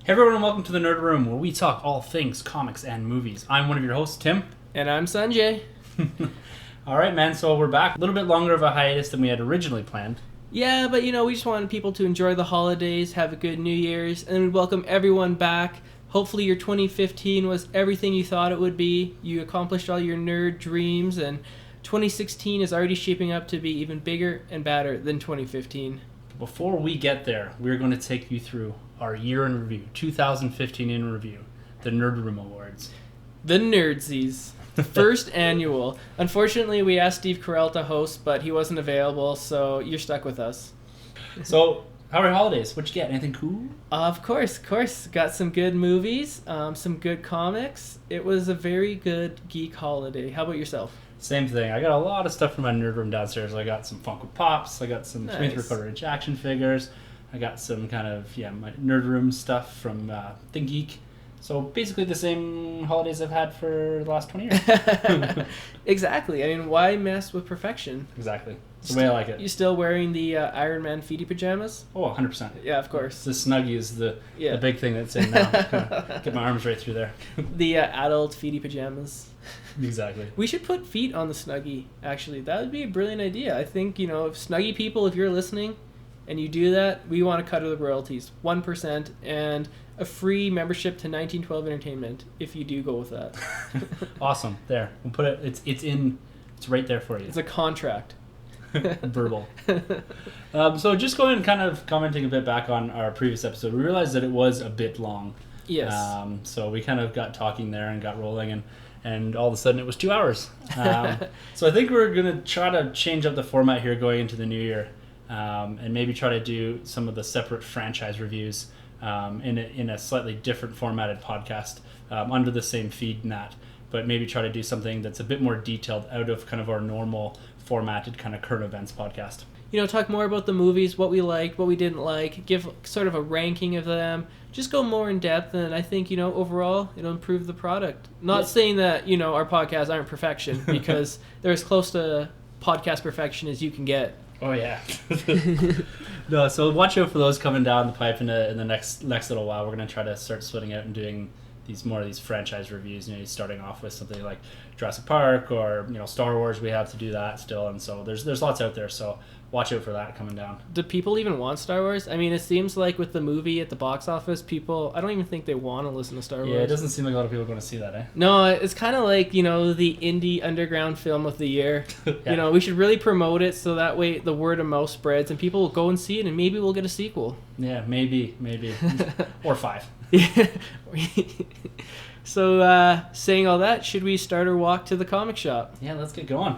Hey everyone, and welcome to the Nerd Room, where we talk all things comics and movies. I'm one of your hosts, Tim. And I'm Sunjay. Alright, man, so we're back. A little bit longer of a hiatus than we had originally planned. Yeah, but we just wanted people to enjoy the holidays, have a good New Year's, and we welcome everyone back. Hopefully your 2015 was everything you thought it would be. You accomplished all your nerd dreams, and 2016 is already shaping up to be even bigger and badder than 2015. Before we get there, we're going to take you through our year in review, 2015 in review, the Nerd Room Awards. The Nerdsies. First annual. Unfortunately, we asked Steve Carell to host, but he wasn't available, so you're stuck with us. So, how are your holidays? What'd you get? Anything cool? Of course. Got some good movies, some good comics. It was a very good geek holiday. How about yourself? Same thing. I got a lot of stuff from my Nerd Room downstairs. I got some Funko Pops. I got some Nice. 3/4-inch action figures. I got some kind of, my Nerd Room stuff from Think Geek. So basically the same holidays I've had for the last 20 years. Exactly. I mean, why mess with perfection? Exactly. It's the way I like it. You still wearing the Iron Man feety pajamas? Oh, 100%. Yeah, of course. The Snuggie is the big thing that's in now. Get my arms right through there. The adult feety pajamas. Exactly. We should put feet on the Snuggie, actually. That would be a brilliant idea. I think, if Snuggie people, if you're listening and you do that, we want to cut the royalties. 1% and a free membership to 1912 Entertainment if you do go with that. Awesome. There. We'll put it, it's right there for you. It's a contract. Verbal. So just going and kind of commenting a bit back on our previous episode, we realized that it was a bit long. Yes. So we kind of got talking there and got rolling, and all of a sudden it was 2 hours. So I think we're going to try to change up the format here going into the new year, and maybe try to do some of the separate franchise reviews in a slightly different formatted podcast under the same feed and that, but maybe try to do something that's a bit more detailed out of kind of our normal formatted kind of current events podcast. Talk more about the movies, what we liked, what we didn't like, give sort of a ranking of them, just go more in depth, and I think, overall, it'll improve the product. Not saying that, our podcasts aren't perfection, because they're as close to podcast perfection as you can get. Oh, yeah. No, so watch out for those coming down the pipe in the next little while. We're going to try to start splitting out and doing these franchise reviews, starting off with something like Jurassic Park or, Star Wars. We have to do that still, and so there's lots out there, so watch out for that coming down. Do people even want Star Wars? I mean, it seems like with the movie at the box office, I don't even think they want to listen to Star Wars. Yeah, it doesn't seem like a lot of people are going to see that, eh? No, it's kind of like, the indie underground film of the year. Yeah. We should really promote it so that way the word of mouth spreads and people will go and see it and maybe we'll get a sequel. Yeah, maybe. Or 5. Yeah. So, saying all that, should we start our walk to the comic shop? Yeah, let's get going.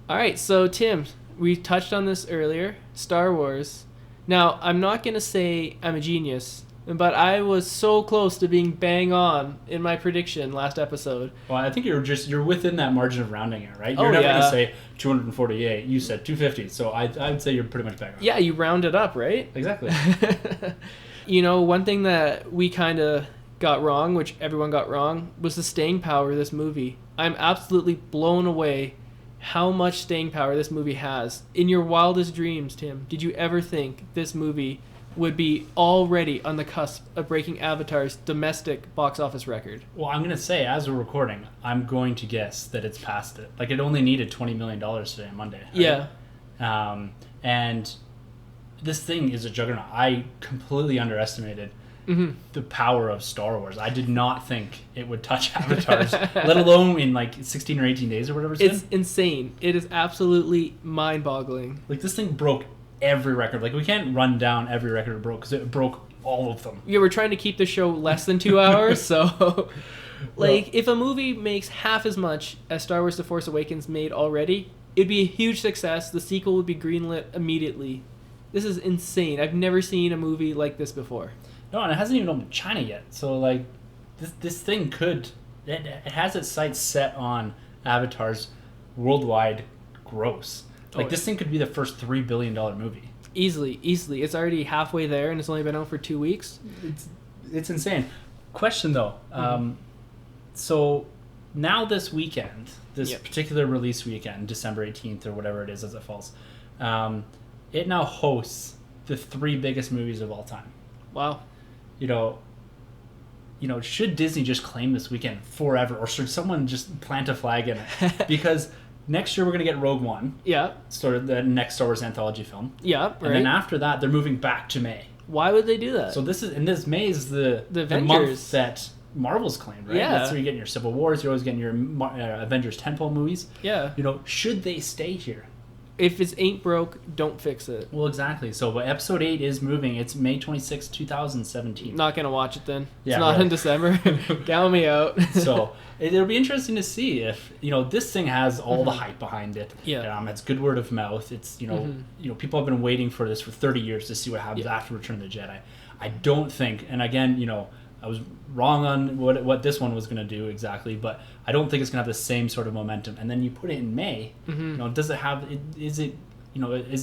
All right, so Tim, we touched on this earlier, Star Wars. Now, I'm not going to say I'm a genius, but I was so close to being bang on in my prediction last episode. Well, I think you're within that margin of rounding it, right? You're never going to say 248. You said 250, so I'd say you're pretty much bang on. Yeah, you rounded up, right? Exactly. One thing that we kind of got wrong, which everyone got wrong, was the staying power of this movie. I'm absolutely blown away how much staying power this movie has. In your wildest dreams, Tim, did you ever think this movie would be already on the cusp of breaking Avatar's domestic box office record? Well, I'm going to say, as we're recording, I'm going to guess that it's past it. Like, it only needed $20 million today on Monday. Right? Yeah. And this thing is a juggernaut. I completely underestimated the power of Star Wars. I did not think it would touch Avatar's, let alone in like 16 or 18 days or whatever it's insane. It is absolutely mind-boggling. Like, this thing broke every record. Like, we can't run down every record it broke because it broke all of them. Yeah, we're trying to keep the show less than 2 hours, so if a movie makes half as much as Star Wars The Force Awakens made already, it'd be a huge success. The sequel would be greenlit immediately. This is insane. I've never seen a movie like this before. No, and it hasn't even opened China yet. So, like, this thing it has its sights set on Avatar's worldwide gross. Like, this thing could be the first $3 billion movie. Easily. It's already halfway there, and it's only been out for 2 weeks. It's insane. Question, though. So, now this weekend, particular release weekend, December 18th or whatever it is as it falls, it now hosts the 3 biggest movies of all time. Wow. should Disney just claim this weekend forever, or should someone just plant a flag in it? Because next year we're going to get Rogue One. Yeah. Sort of the next Star Wars anthology film. Yeah, right. And then after that, they're moving back to May. Why would they do that? So this May is the month that Marvel's claimed, right? Yeah. That's where you're getting your Civil Wars. You're always getting your Avengers tentpole movies. Yeah. Should they stay here? If it ain't broke, don't fix it. Well, exactly. So Episode 8 is moving. It's May 26, 2017. Not going to watch it then. Yeah, it's not right. in December. Count me out. So it'll be interesting to see if, this thing has all the hype behind it. Yeah. It's good word of mouth. It's, people have been waiting for this for 30 years to see what happens after Return of the Jedi. I don't think, and again, I was wrong on what this one was going to do exactly, but I don't think it's going to have the same sort of momentum. And then you put it in May, does it have, is the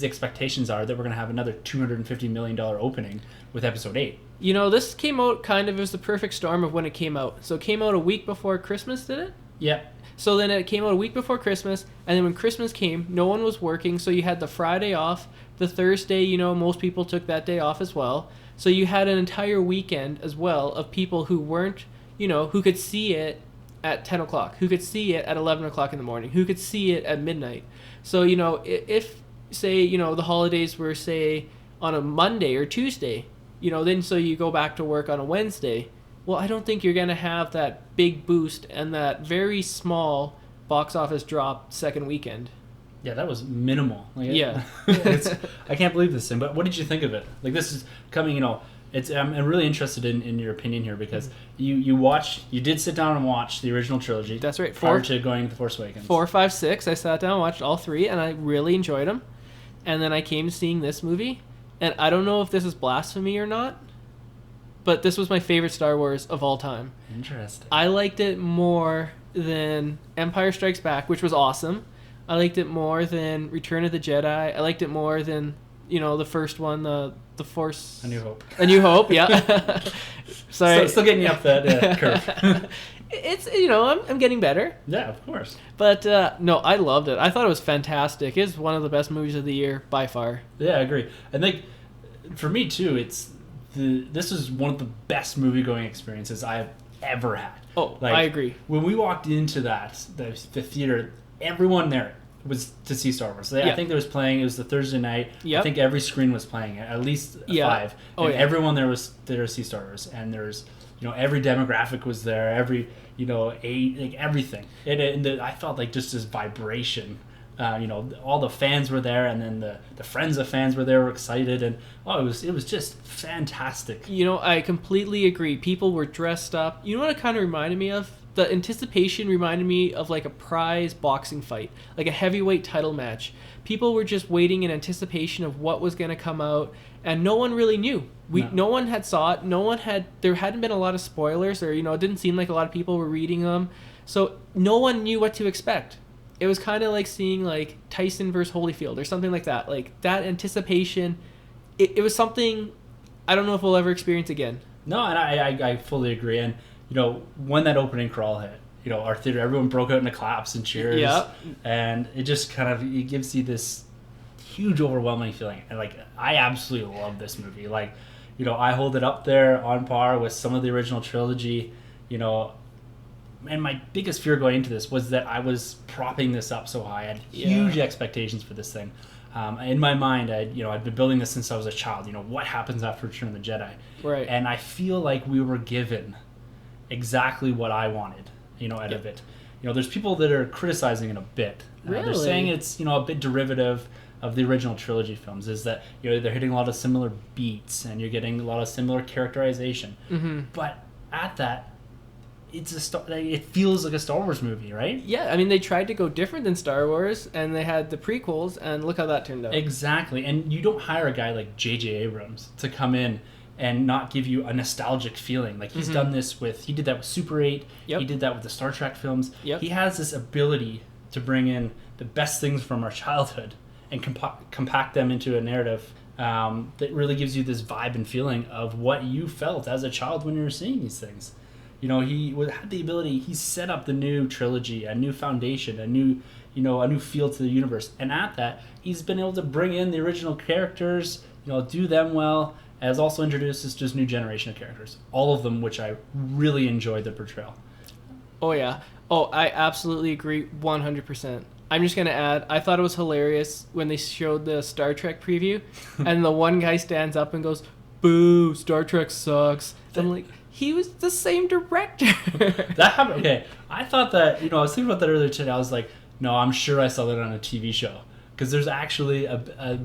expectations are that we're going to have another $250 million opening with Episode 8. This came out it was the perfect storm of when it came out. So it came out a week before Christmas, did it? Yeah. So then it came out a week before Christmas, and then when Christmas came, no one was working, so you had the Friday off. The Thursday, most people took that day off as well. So you had an entire weekend as well of people who weren't, who could see it at 10 o'clock, who could see it at 11 o'clock in the morning, who could see it at midnight. So, if, say, the holidays were, say, on a Monday or Tuesday, then so you go back to work on a Wednesday, well, I don't think you're going to have that big boost and that very small box office drop second weekend. Yeah, that was minimal. Yeah. I can't believe this thing. But what did you think of it? This is coming, I'm really interested in your opinion here because you did sit down and watch the original trilogy. That's right. Prior to going to The Force Awakens. 4, 5, 6. I sat down and watched all 3, and I really enjoyed them. And then I came to seeing this movie, and I don't know if this is blasphemy or not, but this was my favorite Star Wars of all time. Interesting. I liked it more than Empire Strikes Back, which was awesome. I liked it more than Return of the Jedi. I liked it more than, the first one, the Force... A New Hope. A New Hope, yeah. Sorry. Still getting you up that curve. It's, I'm getting better. Yeah, of course. But, no, I loved it. I thought it was fantastic. It's one of the best movies of the year, by far. Yeah, I agree. I think, for me, too, this is one of the best movie-going experiences I've ever had. Oh, I agree. When we walked into the theater, everyone there was to see Star Wars. I think it was the Thursday night. Yep. I think every screen was playing it, at least 5. And everyone there was there to see Star Wars. And there's, every demographic was there, every, age, everything. I felt just this vibration. All the fans were there, and then the friends of fans were excited, and it was just fantastic. I completely agree. People were dressed up. You know what it kind of reminded me of? The anticipation reminded me of a prize boxing fight, like a heavyweight title match. People were just waiting in anticipation of what was going to come out, and no one really knew. No one had saw it. There hadn't been a lot of spoilers, or it didn't seem like a lot of people were reading them, so no one knew what to expect. It was kind of like seeing Tyson versus Holyfield or something like that. That anticipation, it was something I don't know if we'll ever experience again. No, and I fully agree. And when that opening crawl hit, our theater, everyone broke out into claps and cheers. Yeah. And it just it gives you this huge, overwhelming feeling. And I absolutely love this movie. I hold it up there on par with some of the original trilogy. And my biggest fear going into this was that I was propping this up so high. I had huge expectations for this thing. In my mind, I'd been building this since I was a child. What happens after Return of the Jedi? Right. And I feel like we were given exactly what I wanted, out of it. There's people that are criticizing it a bit. Really? They're saying it's, a bit derivative of the original trilogy films. Is that, they're hitting a lot of similar beats and you're getting a lot of similar characterization. Mm-hmm. But at that, it feels like a Star Wars movie, right? Yeah, I mean, they tried to go different than Star Wars, and they had the prequels, and look how that turned out. Exactly, and you don't hire a guy like J.J. Abrams to come in and not give you a nostalgic feeling. He's done this he did that with Super 8, he did that with the Star Trek films. Yep. He has this ability to bring in the best things from our childhood and compact them into a narrative that really gives you this vibe and feeling of what you felt as a child when you were seeing these things. He had the ability. He set up the new trilogy, a new foundation, a new feel to the universe. And at that, he's been able to bring in the original characters, do them well, has also introduced this just new generation of characters. All of them, which I really enjoyed the portrayal. Oh, yeah. Oh, I absolutely agree 100%. I'm just going to add, I thought it was hilarious when they showed the Star Trek preview, and the one guy stands up and goes, "Boo, Star Trek sucks." I'm like, he was the same director. That happened. Okay, I thought that, I was thinking about that earlier today. I was like, no, I'm sure I saw that on a TV show. Because there's actually a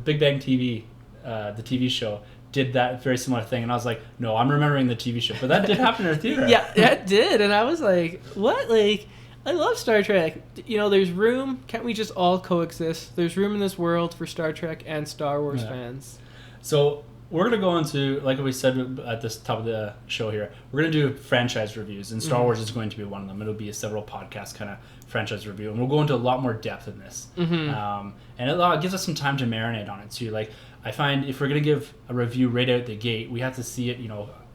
Big Bang TV, the TV show, did that very similar thing. And I was like, no, I'm remembering the TV show. But that did happen in our theater. Yeah, that did. And I was like, what? Like, I love Star Trek. There's room. Can't we just all coexist? There's room in this world for Star Trek and Star Wars fans. So we're going to go into, like we said at the top of the show here, we're going to do franchise reviews. And Star Wars is going to be one of them. It'll be a several podcast kind of franchise review. And we'll go into a lot more depth in this. And it gives us some time to marinate on it too. Like, I find if we're going to give a review right out the gate, we have to see it,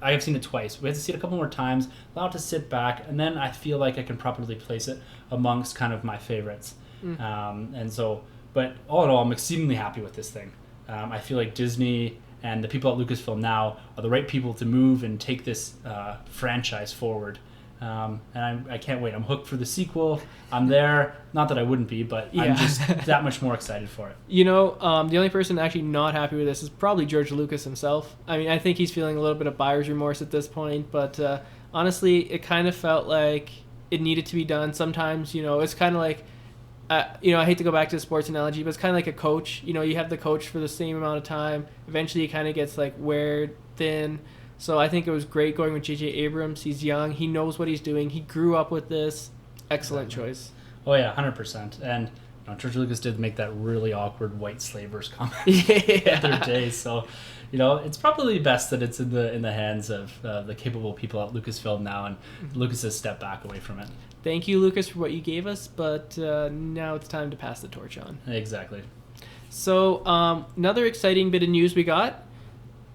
I have seen it twice. We have to see it a couple more times, allow it to sit back, and then I feel like I can properly place it amongst kind of my favorites. But all in all, I'm exceedingly happy with this thing. I feel like Disney and the people at Lucasfilm now are the right people to move and take this franchise forward. And I can't wait. I'm hooked for the sequel. I'm there. Not that I wouldn't be, but I'm just that much more excited for it. The only person actually not happy with this is probably George Lucas himself. I mean, I think he's feeling a little bit of buyer's remorse at this point, but honestly, it kind of felt like it needed to be done. Sometimes, it's kind of like, I hate to go back to the sports analogy, but it's kind of like a coach. You have the coach for the same amount of time. Eventually, it kind of gets like wear thin. So I think it was great going with J.J. Abrams. He's young. He knows what he's doing. He grew up with this. Excellent choice. Oh, yeah, 100%. And George Lucas did make that really awkward white slavers comment the other day. So, it's probably best that it's in the hands of the capable people at Lucasfilm now, and Lucas has stepped back away from it. Thank you, Lucas, for what you gave us, but now it's time to pass the torch on. Exactly. So another exciting bit of news we got.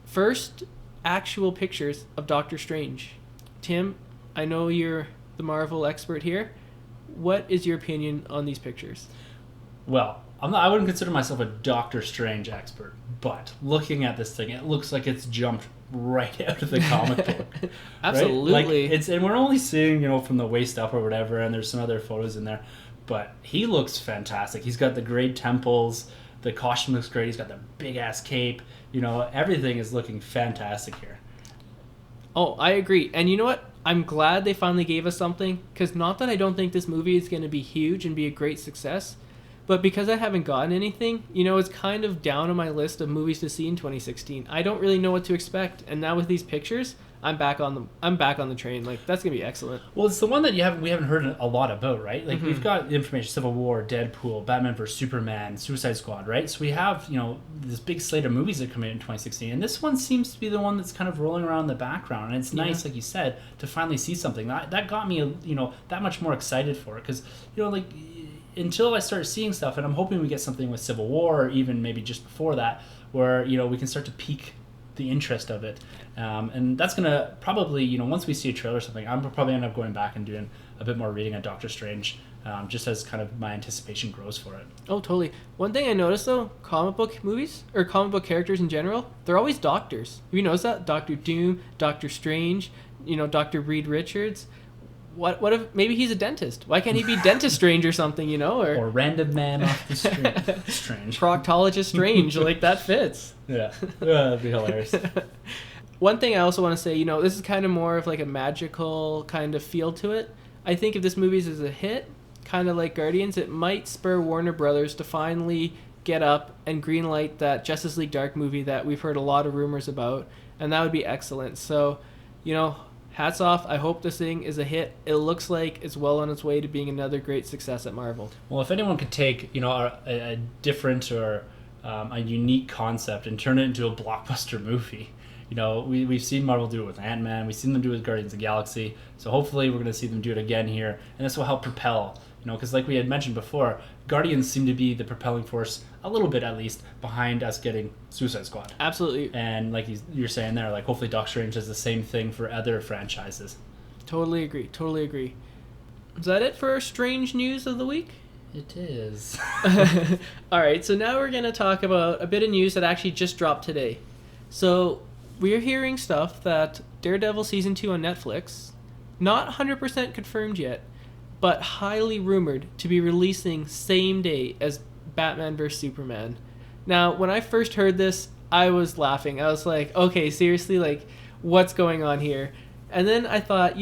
First, actual pictures of Doctor Strange. Tim, I know you're the Marvel expert here. What is your opinion on these pictures? Well, I wouldn't consider myself a Doctor Strange expert, but looking at this thing, it looks like it's jumped right out of the comic book. Absolutely. Right? And we're only seeing, from the waist up or whatever, and there's some other photos in there, but he looks fantastic. He's got the great temples, the costume looks great, he's got the big ass cape, everything is looking fantastic here. Oh, I agree. And you know what? I'm glad they finally gave us something, because not that I don't think this movie is going to be huge and be a great success, but because I haven't gotten anything, it's kind of down on my list of movies to see in 2016. I don't really know what to expect, and now with these pictures, I'm back on the train. Like, that's gonna be excellent. Well, it's the one that we haven't heard a lot about, right? Like, we've got the information: Civil War, Deadpool, Batman vs Superman, Suicide Squad, right? So we have this big slate of movies that come out in 2016, and this one seems to be the one that's kind of rolling around in the background. And it's nice, like you said, to finally see something that got me that much more excited for it, because until I start seeing stuff, and I'm hoping we get something with Civil War, or even maybe just before that, where we can start to pique the interest of it, and that's gonna probably once we see a trailer or something, I'm probably end up going back and doing a bit more reading on Doctor Strange, just as kind of my anticipation grows for it. Oh, totally. One thing I noticed though, comic book movies or comic book characters in general, they're always doctors. Have you noticed that? Doctor Doom, Doctor Strange, Dr. Reed Richards. What if maybe he's a dentist? Why can't he be Dentist Strange or something, or random man off the street Strange. Proctologist Strange, like that fits. Yeah, that'd be hilarious. One thing I also want to say, this is kind of more of like a magical kind of feel to it. I think if this movie is a hit, kind of like Guardians, it might spur Warner Brothers to finally get up and greenlight that Justice League Dark movie that we've heard a lot of rumors about, and that would be excellent. So, hats off. I hope this thing is a hit. It looks like it's well on its way to being another great success at Marvel. Well, if anyone could take a different or a unique concept and turn it into a blockbuster movie, we've seen Marvel do it with Ant-Man. We've seen them do it with Guardians of the Galaxy. So hopefully we're going to see them do it again here, and this will help propel. Because like we had mentioned before, Guardians seem to be the propelling force, a little bit at least, behind us getting Suicide Squad. Absolutely. And like you're saying there, like hopefully Doctor Strange does the same thing for other franchises. Totally agree. Is that it for our strange news of the week? It is. All right, so now we're going to talk about a bit of news that actually just dropped today. So we're hearing stuff that Daredevil Season 2 on Netflix, not 100% confirmed yet, but highly rumored to be releasing same day as Batman vs. Superman. Now, when I first heard this, I was laughing. I was like, okay, seriously, like, what's going on here? And then I thought,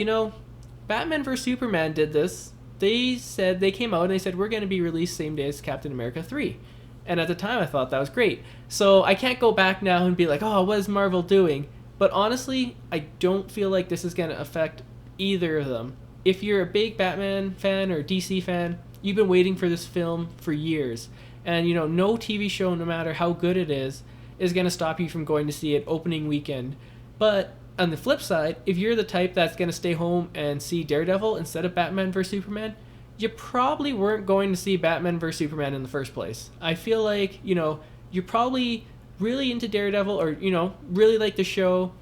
Batman vs. Superman did this. They came out and they said, we're going to be released same day as Captain America 3. And at the time, I thought that was great. So I can't go back now and be like, oh, what is Marvel doing? But honestly, I don't feel like this is going to affect either of them. If you're a big Batman fan or DC fan, you've been waiting for this film for years. And, no TV show, no matter how good it is going to stop you from going to see it opening weekend. But on the flip side, if you're the type that's going to stay home and see Daredevil instead of Batman vs. Superman, you probably weren't going to see Batman vs. Superman in the first place. I feel like, you're probably really into Daredevil or, really like the show,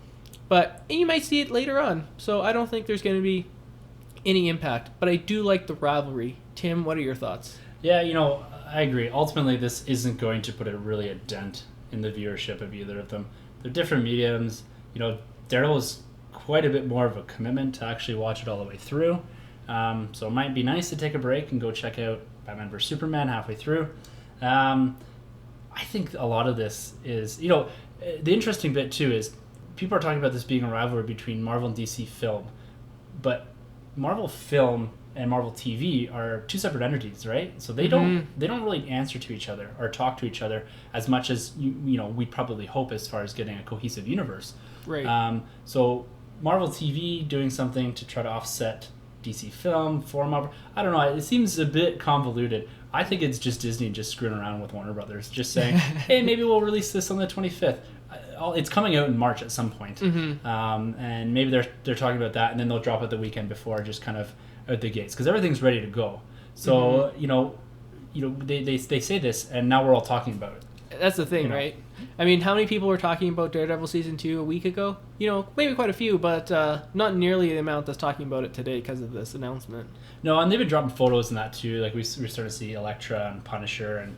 but you might see it later on. So I don't think there's going to be any impact, but I do like the rivalry. Tim, what are your thoughts? Yeah, I agree. Ultimately, this isn't going to put a dent in the viewership of either of them. They're different mediums. Daredevil is quite a bit more of a commitment to actually watch it all the way through. So it might be nice to take a break and go check out Batman vs. Superman halfway through. I think a lot of this is, the interesting bit too is people are talking about this being a rivalry between Marvel and DC film, but Marvel film and Marvel TV are two separate entities, right? So they don't really answer to each other or talk to each other as much as we'd probably hope as far as getting a cohesive universe. Right. So Marvel TV doing something to try to offset DC film for Marvel, I don't know. It seems a bit convoluted. I think it's just Disney just screwing around with Warner Brothers, just saying, hey, maybe we'll release this on the 25th. It's coming out in March at some point. And maybe they're talking about that, and then they'll drop it the weekend before, just kind of out the gates, because everything's ready to go. So they say this, and now we're all talking about it. That's the thing, right? I mean, how many people were talking about Daredevil Season 2 a week ago? Maybe quite a few, but not nearly the amount that's talking about it today because of this announcement. No, and they've been dropping photos in that too. Like we started to see Elektra and Punisher, and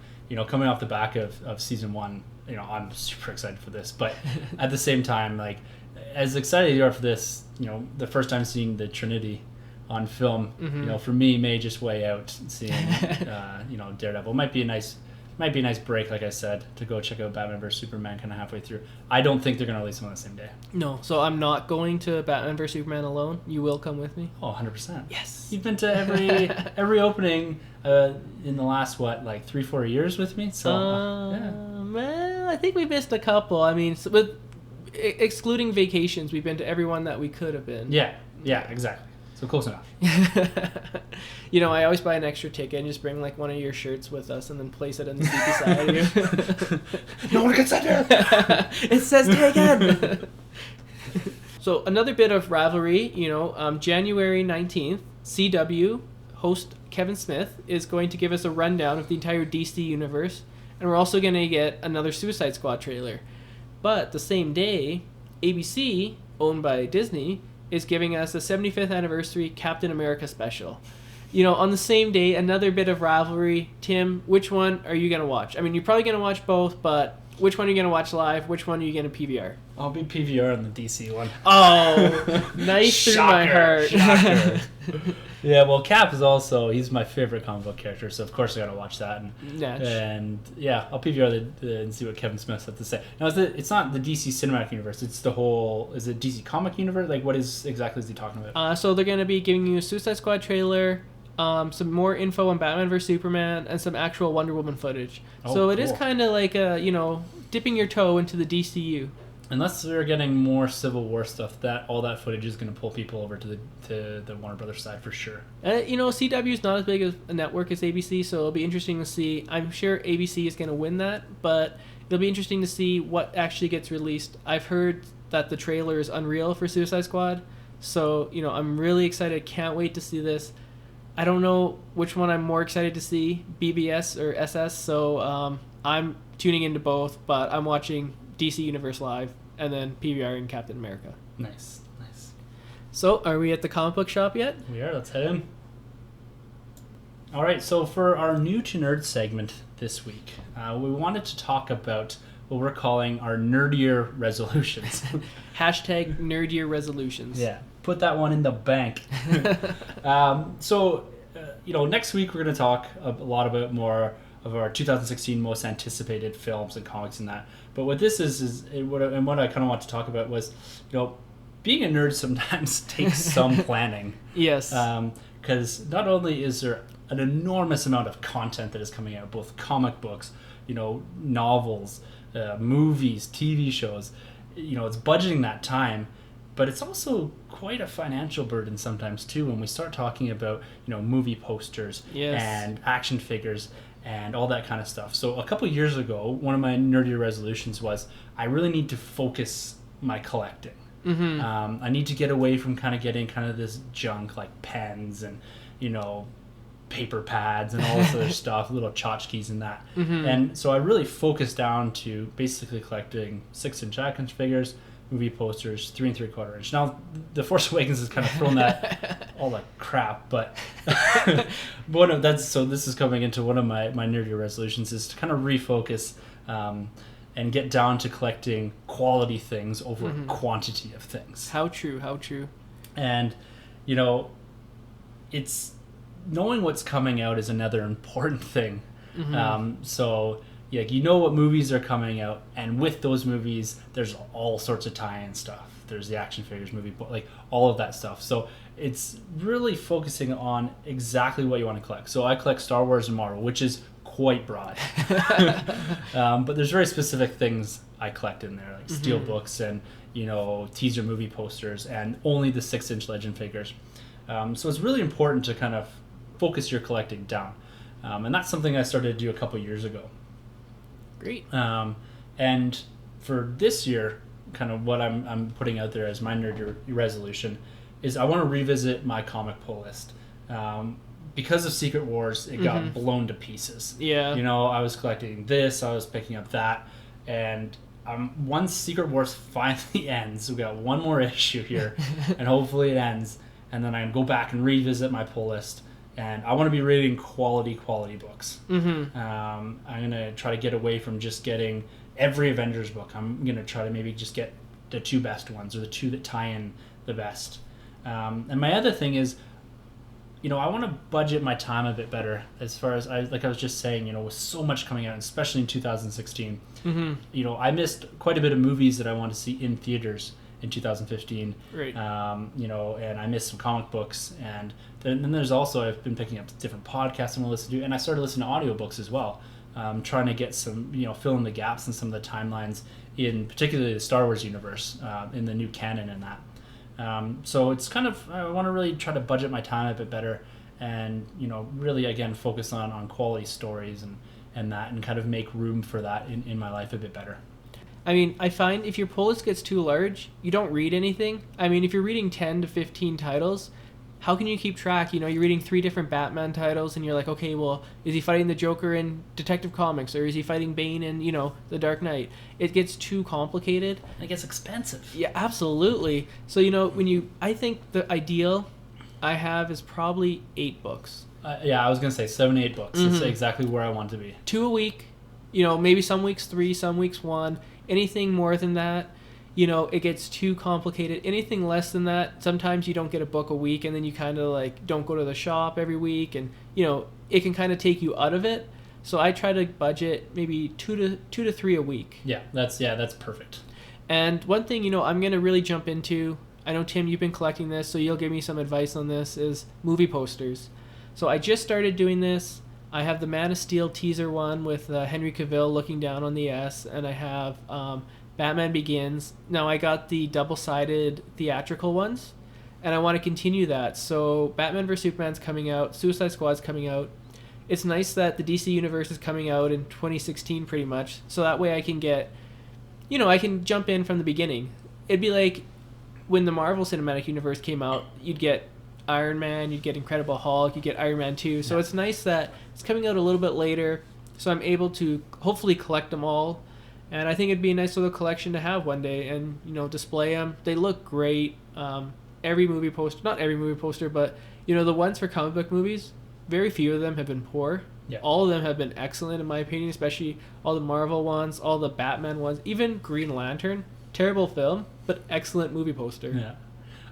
coming off the back of Season 1, I'm super excited for this. But at the same time, like, as excited as you are for this, the first time seeing the Trinity on film, for me, may just weigh out seeing, Daredevil. Might be a nice break, like I said, to go check out Batman vs. Superman kind of halfway through. I don't think they're going to release them on the same day. No, so I'm not going to Batman vs. Superman alone. You will come with me? Oh, 100%. Yes. You've been to every opening in the last, 3-4 years with me? So, Well, I think we missed a couple. I mean, excluding vacations, we've been to everyone that we could have been. Yeah, exactly. So close enough. I always buy an extra ticket and just bring one of your shirts with us and then place it in the seat beside you. No one can sit there. It says taken. So another bit of rivalry, January 19th, CW host Kevin Smith is going to give us a rundown of the entire DC universe, and we're also going to get another Suicide Squad trailer. But the same day, ABC, owned by Disney, is giving us a 75th anniversary Captain America special. On the same day, another bit of rivalry. Tim, which one are you going to watch? I mean, you're probably going to watch both, but which one are you going to watch live? Which one are you going to PVR? I'll be PVR on the DC one. Oh, nice through my heart. Shocker. Yeah, well, Cap is he's my favorite comic book character, so of course I gotta watch that. And yeah, I'll PVR and see what Kevin Smith has to say. Now, it's not the DC Cinematic Universe, it's the whole, is it DC Comic Universe? Like, what exactly is he talking about? So they're gonna be giving you a Suicide Squad trailer, some more info on Batman vs. Superman, and some actual Wonder Woman footage. So it is kind of like dipping your toe into the DCU. Unless we're getting more Civil War stuff, all that footage is going to pull people over to the Warner Brothers side for sure. CW is not as big of a network as ABC, so it'll be interesting to see. I'm sure ABC is going to win that, but it'll be interesting to see what actually gets released. I've heard that the trailer is unreal for Suicide Squad, so I'm really excited. Can't wait to see this. I don't know which one I'm more excited to see, BBS or SS, so I'm tuning into both, but I'm watching DC Universe Live, and then PVR and Captain America. Nice. So, are we at the comic book shop yet? We are. Let's head in. All right, so for our New to Nerd segment this week, we wanted to talk about what we're calling our nerdier resolutions. Hashtag nerdier resolutions. Yeah, put that one in the bank. Next week we're going to talk a lot about more of our 2016 most anticipated films and comics and that. But what this is what I kind of want to talk about was, being a nerd sometimes takes some planning. Yes. Because not only is there an enormous amount of content that is coming out, both comic books, novels, movies, TV shows, it's budgeting that time, but it's also quite a financial burden sometimes too when we start talking about, movie posters and action figures and all that kind of stuff. So a couple of years ago, one of my nerdier resolutions was I really need to focus my collecting. I need to get away from kind of getting kind of this junk like pens and, paper pads and all this other stuff, little tchotchkes and that. And so I really focused down to basically collecting 6-inch action figures, movie posters, 3 3/4 inch. Now, The Force Awakens has kind of thrown that all that crap, but so this is coming into one of my nerdy resolutions is to kind of refocus and get down to collecting quality things over quantity of things. How true. And, it's knowing what's coming out is another important thing. What movies are coming out, and with those movies, there's all sorts of tie-in stuff. There's the action figures, movie, like all of that stuff. So it's really focusing on exactly what you want to collect. So I collect Star Wars and Marvel, which is quite broad. But there's very specific things I collect in there, like steel books and, teaser movie posters and only the 6-inch Legend figures. So it's really important to kind of focus your collecting down. And that's something I started to do a couple years ago. Great. And for this year, kind of what I'm putting out there as my nerd resolution is I want to revisit my comic pull list. Because of Secret Wars, it got blown to pieces. Yeah. I was collecting this, I was picking up that, and once Secret Wars finally ends, we got one more issue here, and hopefully it ends, and then I can go back and revisit my pull list. And I want to be reading quality books. I'm going to try to get away from just getting every Avengers book. I'm going to try to maybe just get the 2 best ones or the 2 that tie in the best. And my other thing is, I want to budget my time a bit better as far as, I was just saying, with so much coming out, especially in 2016. I missed quite a bit of movies that I want to see in theaters in 2015. Right. And I missed some comic books, and then there's also, I've been picking up different podcasts I'm going to listen to, and I started listening to audiobooks as well, trying to get some, fill in the gaps in some of the timelines in particularly the Star Wars universe, in the new canon and that. So it's kind of, I want to really try to budget my time a bit better and, really, again, focus on quality stories and that, and kind of make room for that in my life a bit better. I mean, I find if your pull list gets too large, you don't read anything. I mean, if you're reading 10 to 15 titles, how can you keep track? You're reading 3 different Batman titles, and you're like, okay, well, is he fighting the Joker in Detective Comics, or is he fighting Bane in, The Dark Knight? It gets too complicated. It gets expensive. Yeah, absolutely. So, I think the ideal I have is probably 8 books. I was going to say 7, 8 books. That's exactly where I want to be. 2 a week, maybe some weeks 3, some weeks 1. Anything more than that, it gets too complicated. Anything less than that, sometimes you don't get a book a week, and then you kind of don't go to the shop every week, and it can kind of take you out of it. So I try to budget maybe 2 to 3 a week. Yeah, that's perfect. And one thing I'm gonna really jump into, I know Tim, you've been collecting this, so you'll give me some advice on this, is movie posters. So I just started doing this. I have the Man of Steel teaser one with Henry Cavill looking down on the S, and I have Batman Begins. Now I got the double-sided theatrical ones, and I want to continue that. So Batman vs. Superman's coming out, Suicide Squad's coming out. It's nice that the DC Universe is coming out in 2016 pretty much, so that way I can get, I can jump in from the beginning. It'd be like when the Marvel Cinematic Universe came out, you'd get Iron Man, you'd get Incredible Hulk, you'd get Iron Man 2. So it's nice that it's coming out a little bit later, so I'm able to hopefully collect them all. And I think it'd be a nice little collection to have one day and, display them. They look great. Every movie poster, not every movie poster, but, the ones for comic book movies, very few of them have been poor. Yeah. All of them have been excellent in my opinion, especially all the Marvel ones, all the Batman ones, even Green Lantern. Terrible film, but excellent movie poster. Yeah.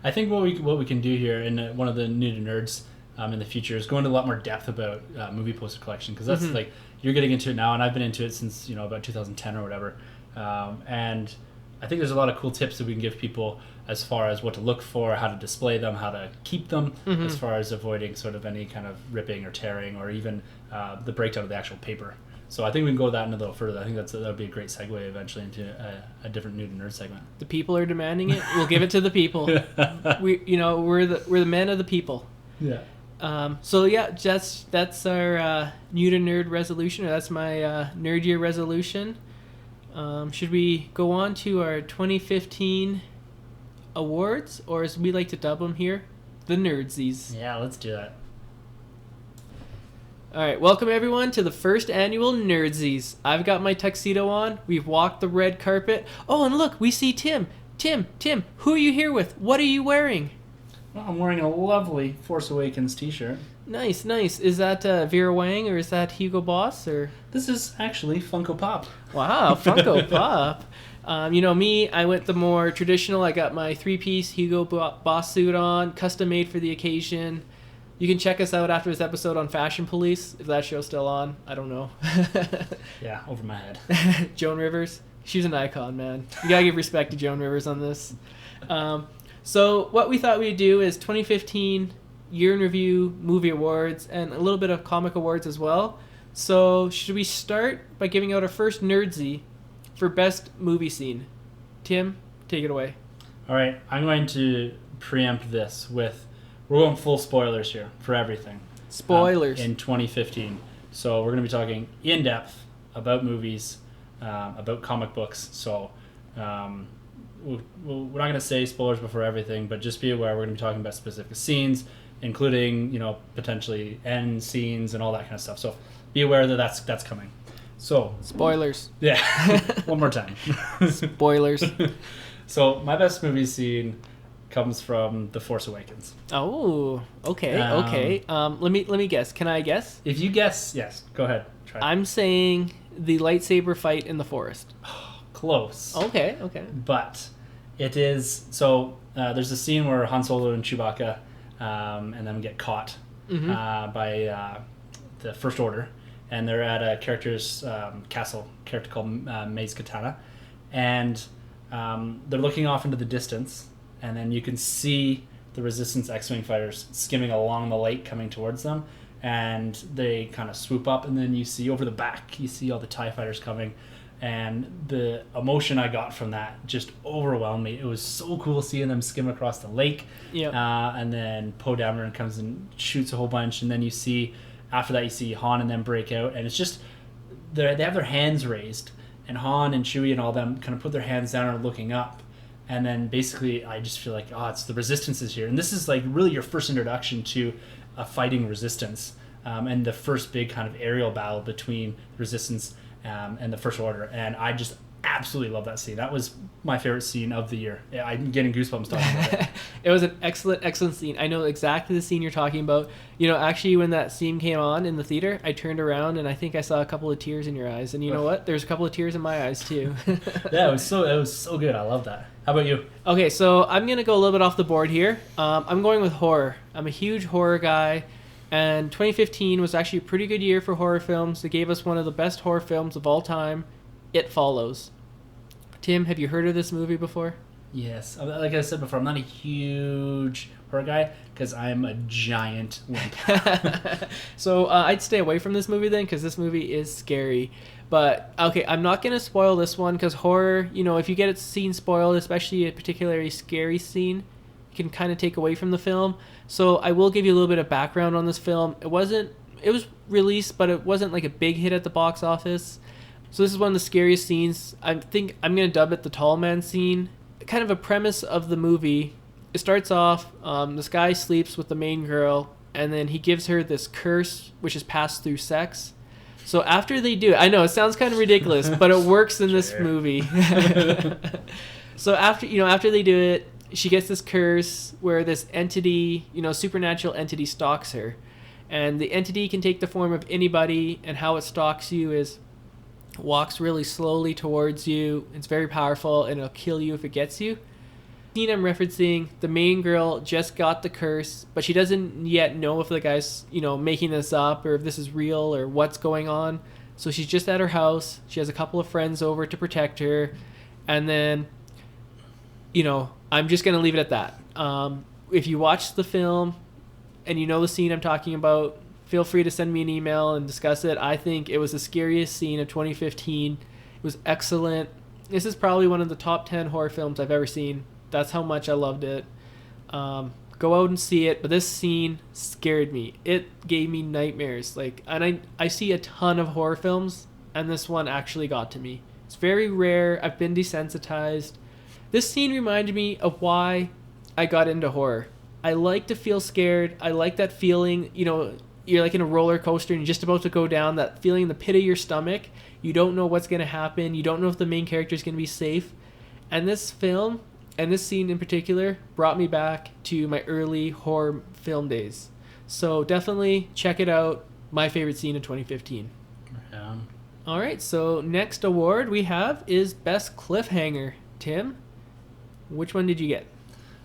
I think what we can do here in one of the New to Nerds in the future is go into a lot more depth about movie poster collection, because that's like, you're getting into it now, and I've been into it since about 2010 or whatever, and I think there's a lot of cool tips that we can give people as far as what to look for, how to display them, how to keep them, as far as avoiding sort of any kind of ripping or tearing, or even the breakdown of the actual paper. So I think we can go that in a little further. I think that would be a great segue eventually into a different New to Nerd segment. The people are demanding it. We'll give it to the people. We're the men of the people. Yeah. So yeah, that's our New to Nerd resolution, or that's my Nerd Year resolution. Should we go on to our 2015 awards, or as we like to dub them here, the Nerdsies? Yeah, let's do that. All right, welcome everyone to the first annual Nerdsies. I've got my tuxedo on. We've walked the red carpet. Oh, and look, we see Tim. Tim, who are you here with? What are you wearing? Well, I'm wearing a lovely Force Awakens t-shirt. Nice. Is that Vera Wang, or is that Hugo Boss, or? This is actually Funko Pop. Wow, Funko Pop. Me, I went the more traditional. I got my 3-piece Hugo Boss suit on, custom made for the occasion. You can check us out after this episode on Fashion Police, if that show's still on. I don't know. Yeah, over my head. Joan Rivers. She's an icon, man. You gotta give respect to Joan Rivers on this. So what we thought we'd do is 2015 Year in Review Movie Awards, and a little bit of comic awards as well. So should we start by giving out our first Nerdsy for Best Movie Scene? Tim, take it away. All right, I'm going to preempt this with, we're going full spoilers here for everything. Spoilers. In 2015. So we're going to be talking in depth about movies, about comic books. So we're not going to say spoilers before everything, but just be aware we're going to be talking about specific scenes, including potentially end scenes and all that kind of stuff. So be aware that that's coming. So spoilers. Yeah. One more time. Spoilers. So my best movie scene comes from The Force Awakens. Oh, okay. Let me guess. Can I guess? If you guess, yes, go ahead. Try. I'm saying the lightsaber fight in the forest. Close. Okay. But it is, so there's a scene where Han Solo and Chewbacca and them get caught by the First Order, and they're at a character's castle, character called Maze Katana, and they're looking off into the distance, and then you can see the Resistance X-Wing fighters skimming along the lake coming towards them, and they kind of swoop up, and then you see over the back, you see all the TIE fighters coming, and the emotion I got from that just overwhelmed me. It was so cool seeing them skim across the lake. Yeah. And then Poe Dameron comes and shoots a whole bunch, and then you see, after that, you see Han and them break out, and it's just, they have their hands raised, and Han and Chewie and all them kind of put their hands down and are looking up. And then basically, I just feel like, it's the Resistance is here. And this is like really your first introduction to a fighting Resistance, and the first big kind of aerial battle between Resistance and the First Order. And I just absolutely love that scene. That was my favorite scene of the year. Yeah, I'm getting goosebumps talking about it. It was an excellent scene. I know exactly the scene you're talking about. Actually, when that scene came on in the theater, I turned around and I think I saw a couple of tears in your eyes. And you know what? There's a couple of tears in my eyes too. Yeah, it was so good. I love that. How about you? Okay, so I'm gonna go a little bit off the board here. I'm going with horror. I'm a huge horror guy. And 2015 was actually a pretty good year for horror films. It gave us one of the best horror films of all time, It Follows. Tim, have you heard of this movie before? Yes. Like I said before, I'm not a huge horror guy because I'm a giant wimp. So I'd stay away from this movie then, because this movie is scary. But, okay, I'm not going to spoil this one, because horror, if you get a scene spoiled, especially a particularly scary scene, it can kind of take away from the film. So I will give you a little bit of background on this film. It was released, but it wasn't like a big hit at the box office. So this is one of the scariest scenes. I think I'm going to dub it the tall man scene. Kind of a premise of the movie. It starts off, this guy sleeps with the main girl, and then he gives her this curse, which is passed through sex. So after they do it, I know it sounds kind of ridiculous, but it works in this movie. So after they do it, she gets this curse where this entity, supernatural entity stalks her. And the entity can take the form of anybody, and how it stalks you is walks really slowly towards you. It's very powerful, and it'll kill you if it gets you. The scene I'm referencing, the main girl just got the curse, but she doesn't yet know if the guy's, making this up or if this is real or what's going on. So she's just at her house. She has a couple of friends over to protect her. And then, I'm just going to leave it at that. If you watch the film and you know the scene I'm talking about, feel free to send me an email and discuss it. I think it was the scariest scene of 2015. It was excellent. This is probably one of the top 10 horror films I've ever seen. That's how much I loved it. Go out and see it, but this scene scared me. It gave me nightmares. And I see a ton of horror films, and this one actually got to me. It's very rare. I've been desensitized. This scene reminded me of why I got into horror. I like to feel scared. I like that feeling, you're like in a roller coaster and you're just about to go down, that feeling in the pit of your stomach. You don't know what's going to happen. You don't know if the main character is going to be safe. And this film, and this scene in particular, brought me back to my early horror film days. So definitely check it out. My favorite scene of 2015. Yeah. All right, so next award we have is Best Cliffhanger. Tim, which one did you get?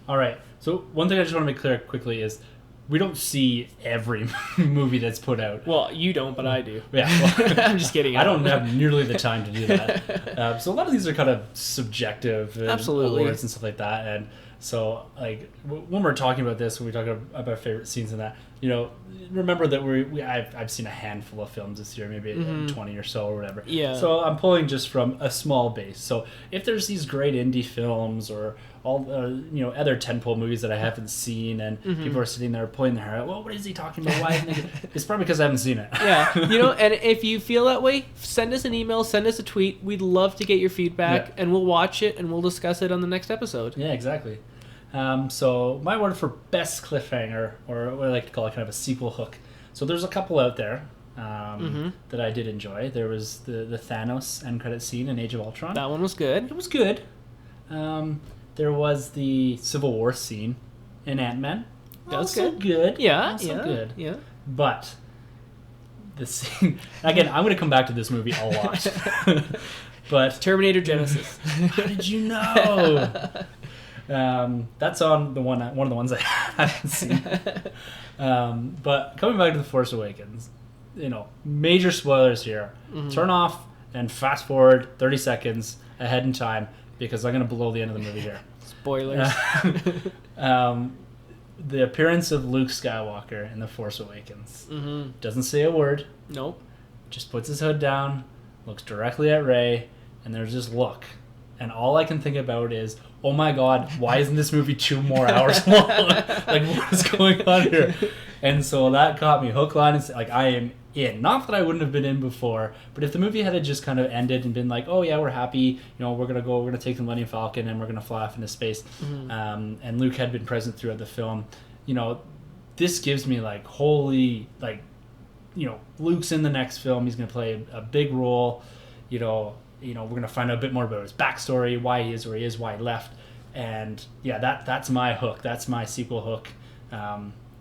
All right. So one thing I just want to make clear quickly is we don't see every movie that's put out. Well, you don't, but I do. Yeah. Well, I'm just kidding. I don't have nearly the time to do that. So a lot of these are kind of subjective awards and stuff like that. And so, when we're talking about this, when we talk about favorite scenes and that, remember that I've seen a handful of films this year, maybe 20 or so or whatever. Yeah. So I'm pulling just from a small base. So if there's these great indie films or all other tentpole movies that I haven't seen, and people are sitting there pulling their hair out, well, what is he talking about? Why isn't he? It's probably because I haven't seen it. Yeah. And if you feel that way, send us an email, send us a tweet. We'd love to get your feedback, and we'll watch it and we'll discuss it on the next episode. Yeah, exactly. So my word for best cliffhanger, or what I like to call it, kind of a sequel hook. So there's a couple out there that I did enjoy. There was the Thanos end credit scene in Age of Ultron. That one was good. It was good. There was the Civil War scene in Ant-Man. That was good. Yeah, also good. Yeah. But the scene again, I'm going to come back to this movie a lot. But Terminator Genesis. How did you know? That's on one of the ones I haven't seen. But coming back to The Force Awakens, major spoilers here. Turn off and fast forward 30 seconds ahead in time, because I'm going to blow the end of the movie here. Spoilers. The appearance of Luke Skywalker in The Force Awakens. Doesn't say a word. Nope. Just puts his hood down, looks directly at Rey, and there's this look. And all I can think about is, oh my God, why isn't this movie 2 more hours long? What is going on here? And so that caught me hook, line, and I am in. Not that I wouldn't have been in before, but if the movie had just kind of ended and been like, oh yeah, we're happy, we're gonna take the Millennium Falcon and we're gonna fly off into space, and Luke had been present throughout the film, this gives me Luke's in the next film, he's gonna play a big role, we're gonna find out a bit more about his backstory, why he is where he is, why he left, and yeah, that's my hook, that's my sequel hook.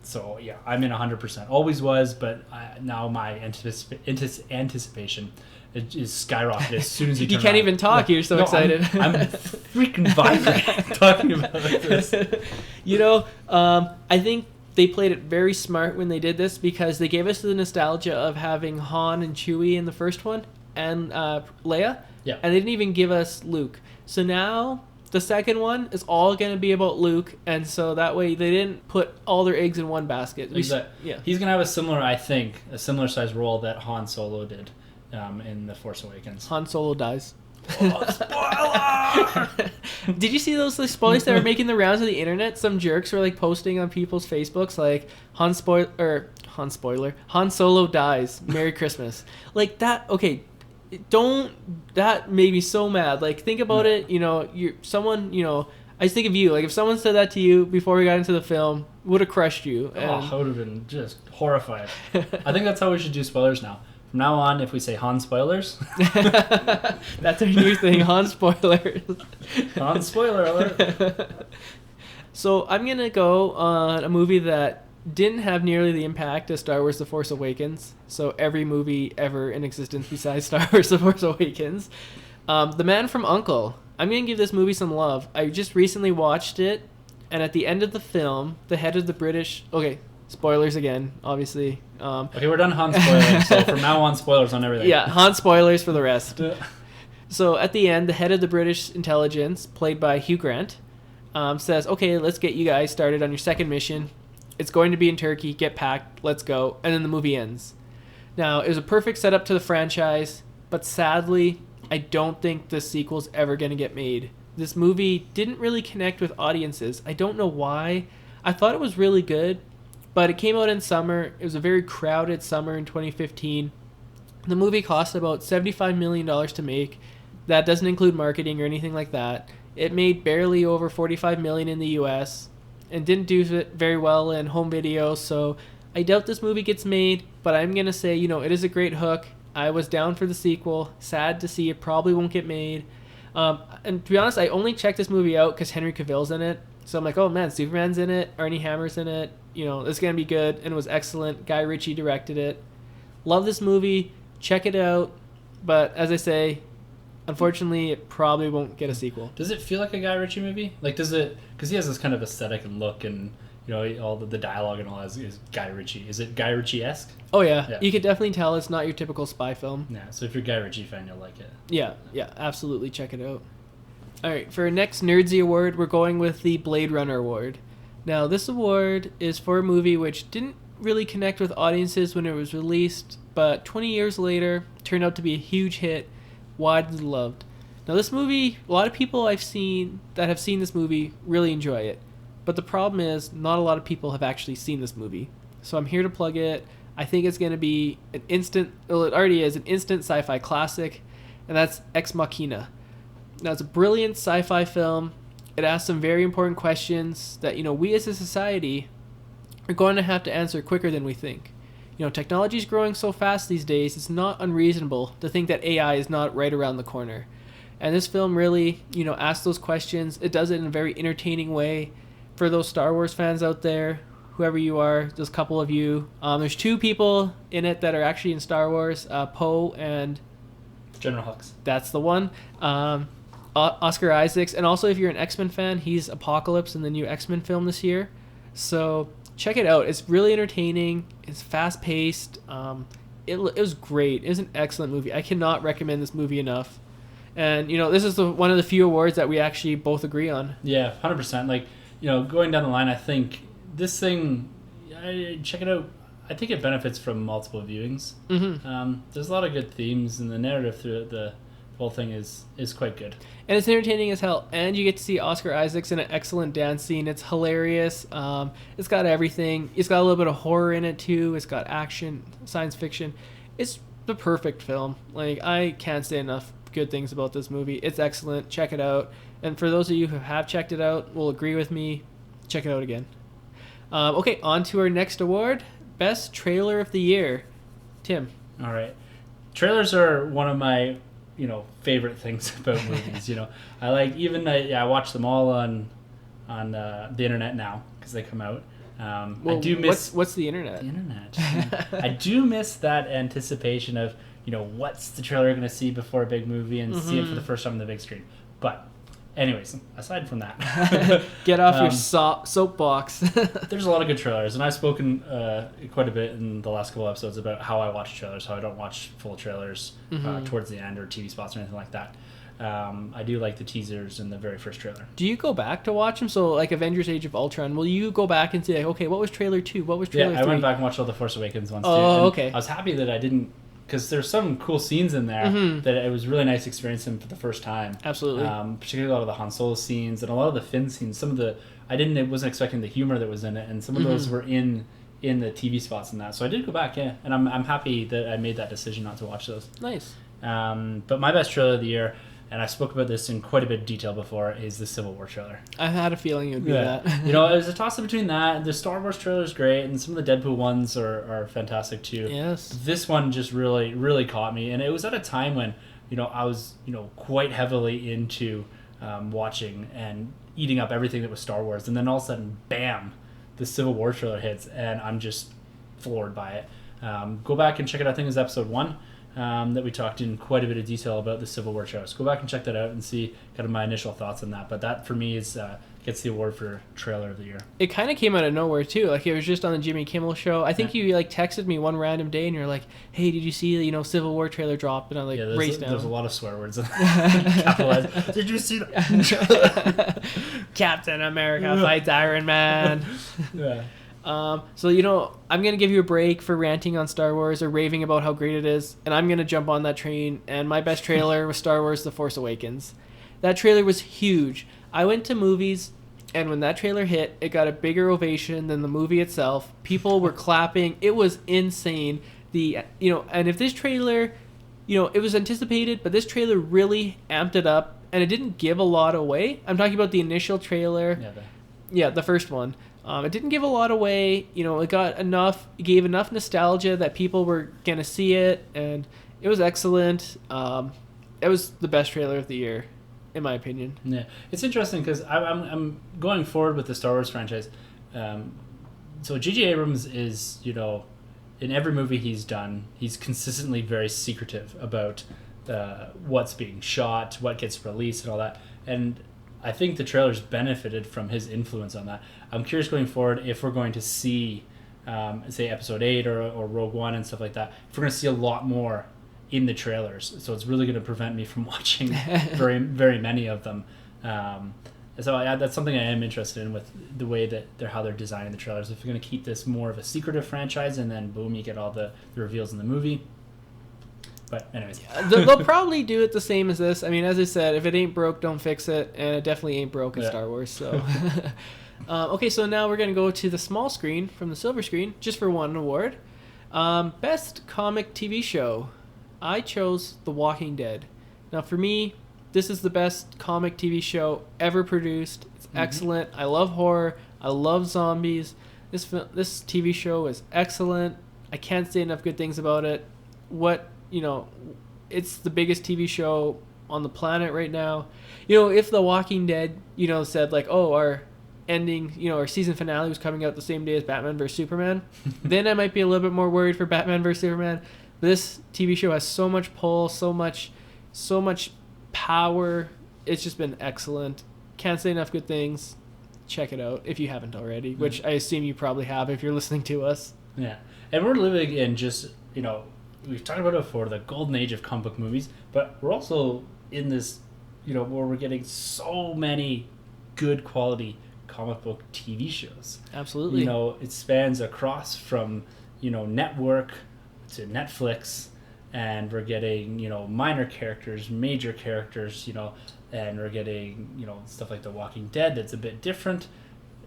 So yeah, I'm in 100%. Always was, but now my anticipation is skyrocketed as soon as you turn can't on. even talk. You're so excited. I'm freaking vibrating talking about this. I think they played it very smart when they did this, because they gave us the nostalgia of having Han and Chewie in the first one, and Leia. Yeah. And they didn't even give us Luke. So now the second one is all going to be about Luke, and so that way they didn't put all their eggs in one basket. Yeah. He's going to have a similar size role that Han Solo did in The Force Awakens. Han Solo dies. Oh, spoiler! Did you see those spoilers that were making the rounds of the internet? Some jerks were posting on people's Facebooks Han Solo dies. Merry Christmas. That. Okay. That made me so mad. Think about it. You're someone. I just think of you. If someone said that to you before we got into the film, would have crushed you. I would have been just horrified. I think that's how we should do spoilers now. From now on, if we say Han spoilers, that's our new thing. Han spoilers. Han spoiler alert. So I'm gonna go on a movie that didn't have nearly the impact as Star Wars The Force Awakens. So every movie ever in existence besides Star Wars The Force Awakens. The Man from U.N.C.L.E. I'm going to give this movie some love. I just recently watched it, and at the end of the film, the head of the British... Okay, spoilers again, obviously. Okay, we're done Han spoiling, so from now on, spoilers on everything. Yeah, Han spoilers for the rest. So at the end, the head of the British intelligence, played by Hugh Grant, says, okay, let's get you guys started on your second mission. It's going to be in Turkey. Get packed. Let's go. And then the movie ends. Now, it was a perfect setup to the franchise, but sadly, I don't think the sequel's ever going to get made. This movie didn't really connect with audiences. I don't know why. I thought it was really good, but it came out in summer. It was a very crowded summer in 2015. The movie cost about $75 million to make. That doesn't include marketing or anything like that. It made barely over $45 million in the US and didn't do very well in home video, so I doubt this movie gets made, but I'm going to say, it is a great hook. I was down for the sequel. Sad to see it probably won't get made. And to be honest, I only checked this movie out because Henry Cavill's in it. So I'm like, oh man, Superman's in it. Armie Hammer's in it. It's going to be good. And it was excellent. Guy Ritchie directed it. Love this movie. Check it out. But as I say, unfortunately, it probably won't get a sequel. Does it feel like a Guy Ritchie movie? Like, does it... Because he has this kind of aesthetic and look and... all the dialogue and all that is Guy Ritchie. Is it Guy Ritchie-esque? Oh, yeah. You could definitely tell it's not your typical spy film. Yeah, so if you're a Guy Ritchie fan, you'll like it. Yeah, absolutely. Check it out. All right, for our next Nerdsy Award, we're going with the Blade Runner Award. Now, this award is for a movie which didn't really connect with audiences when it was released, but 20 years later, turned out to be a huge hit, widely loved. Now, this movie, a lot of people I've seen that have seen this movie really enjoy it. But the problem is, not a lot of people have actually seen this movie. So I'm here to plug it. I think it's going to be it already is an instant sci-fi classic, and that's Ex Machina. Now, it's a brilliant sci-fi film. It asks some very important questions that, we as a society are going to have to answer quicker than we think. Technology is growing so fast these days, it's not unreasonable to think that AI is not right around the corner. And this film really, asks those questions. It does it in a very entertaining way. For those Star Wars fans out there, whoever you are, there's a couple of you. There's two people in it that are actually in Star Wars, Poe and... General Hux. That's the one. Oscar Isaacs. And also, if you're an X-Men fan, he's Apocalypse in the new X-Men film this year. So check it out. It's really entertaining. It's fast-paced. It was great. It was an excellent movie. I cannot recommend this movie enough. And, this is one of the few awards that we actually both agree on. Yeah, 100%. Like... going down the line, I think this thing, check it out. I think it benefits from multiple viewings. Mm-hmm. There's a lot of good themes, and the narrative through the whole thing is quite good. And it's entertaining as hell. And you get to see Oscar Isaacs in an excellent dance scene. It's hilarious. It's got everything. It's got a little bit of horror in it too. It's got action, science fiction. It's the perfect film. Like, I can't say enough good things about this movie. It's excellent. Check it out. And for those of you who have checked it out, will agree with me, check it out again. Okay, on to our next award, Best Trailer of the Year. Tim. All right. Trailers are one of my, favorite things about movies. I like, I watch them all on the internet now because they come out. Well, I do miss... What's the internet? The internet. I do miss that anticipation of, what's the trailer going to see before a big movie and see it for the first time on the big screen. But... anyways, aside from that, get off your soapbox. There's a lot of good trailers, and I've spoken quite a bit in the last couple episodes about how I watch trailers, how I don't watch full trailers towards the end or TV spots or anything like that. I do like the teasers in the very first trailer. Do you go back to watch them? So, like Avengers: Age of Ultron, will you go back and say, okay, what was trailer 2? What was trailer 3? I went back and watched all the Force Awakens ones too. Oh, okay. I was happy that I didn't. Because there's some cool scenes in there that it was really nice experiencing for the first time. Absolutely. Particularly a lot of the Han Solo scenes and a lot of the Finn scenes. Some of the wasn't expecting the humor that was in it, and some of those were in the TV spots and that. So I did go back, and I'm happy that I made that decision not to watch those. Nice. But my best trailer of the year, and I spoke about this in quite a bit of detail before, is the Civil War trailer. I had a feeling it would be that. It was a toss-up between that, and the Star Wars trailer is great, and some of the Deadpool ones are fantastic too. Yes. This one just really, really caught me, and it was at a time when, I was, quite heavily into watching and eating up everything that was Star Wars, and then all of a sudden, bam, the Civil War trailer hits, and I'm just floored by it. Go back and check it out. I think it was episode 1 that we talked in quite a bit of detail about the Civil War trailer. So go back and check that out and see kind of my initial thoughts on that. But that for me is gets the award for trailer of the year. It kind of came out of nowhere too. Like, it was just on the Jimmy Kimmel show. I think you like texted me one random day and you're like, "Hey, did you see the Civil War trailer drop?" And I raced down. There's a lot of swear words. Capitalized. Did you see that? Captain America fights Iron Man. Yeah. So I'm gonna give you a break for ranting on Star Wars or raving about how great it is, and I'm gonna jump on that train. And my best trailer was Star Wars: The Force Awakens. That trailer was huge. I went to movies, and when that trailer hit, it got a bigger ovation than the movie itself. People were clapping. It was insane. And if this trailer, it was anticipated, but this trailer really amped it up, and it didn't give a lot away. I'm talking about the initial trailer. Yeah, the first one. It didn't give a lot away. It gave enough nostalgia that people were going to see it, and it was excellent. It was the best trailer of the year, in my opinion. Yeah, it's interesting because I'm going forward with the Star Wars franchise. So J.J. Abrams is, in every movie he's done, he's consistently very secretive about what's being shot, what gets released, and all that. And I think the trailers benefited from his influence on that. I'm curious going forward if we're going to see, say, Episode 8 or Rogue One and stuff like that, if we're going to see a lot more in the trailers. So it's really going to prevent me from watching very, very many of them. So that's something I am interested in with the way that how they're designing the trailers. If you're going to keep this more of a secretive franchise and then boom, you get all the reveals in the movie. But anyways. They'll probably do it the same as this. I mean, as I said, if it ain't broke, don't fix it. And it definitely ain't broke in Star Wars. So, okay, so now we're going to go to the small screen from the silver screen, just for one award. Best comic TV show. I chose The Walking Dead. Now, for me, this is the best comic TV show ever produced. It's excellent. I love horror. I love zombies. This TV show is excellent. I can't say enough good things about it. It's the biggest TV show on the planet right now. If The Walking Dead, said like, oh, our ending, our season finale was coming out the same day as Batman vs. Superman, then I might be a little bit more worried for Batman vs. Superman. This TV show has so much pull, so much power. It's just been excellent. Can't say enough good things. Check it out if you haven't already, which I assume you probably have if you're listening to us. Yeah. And we're living in just, we've talked about it before, the golden age of comic book movies, but we're also in this, where we're getting so many good quality comic book TV shows. Absolutely. It spans across from, network to Netflix, and we're getting, minor characters, major characters, and we're getting, stuff like The Walking Dead that's a bit different.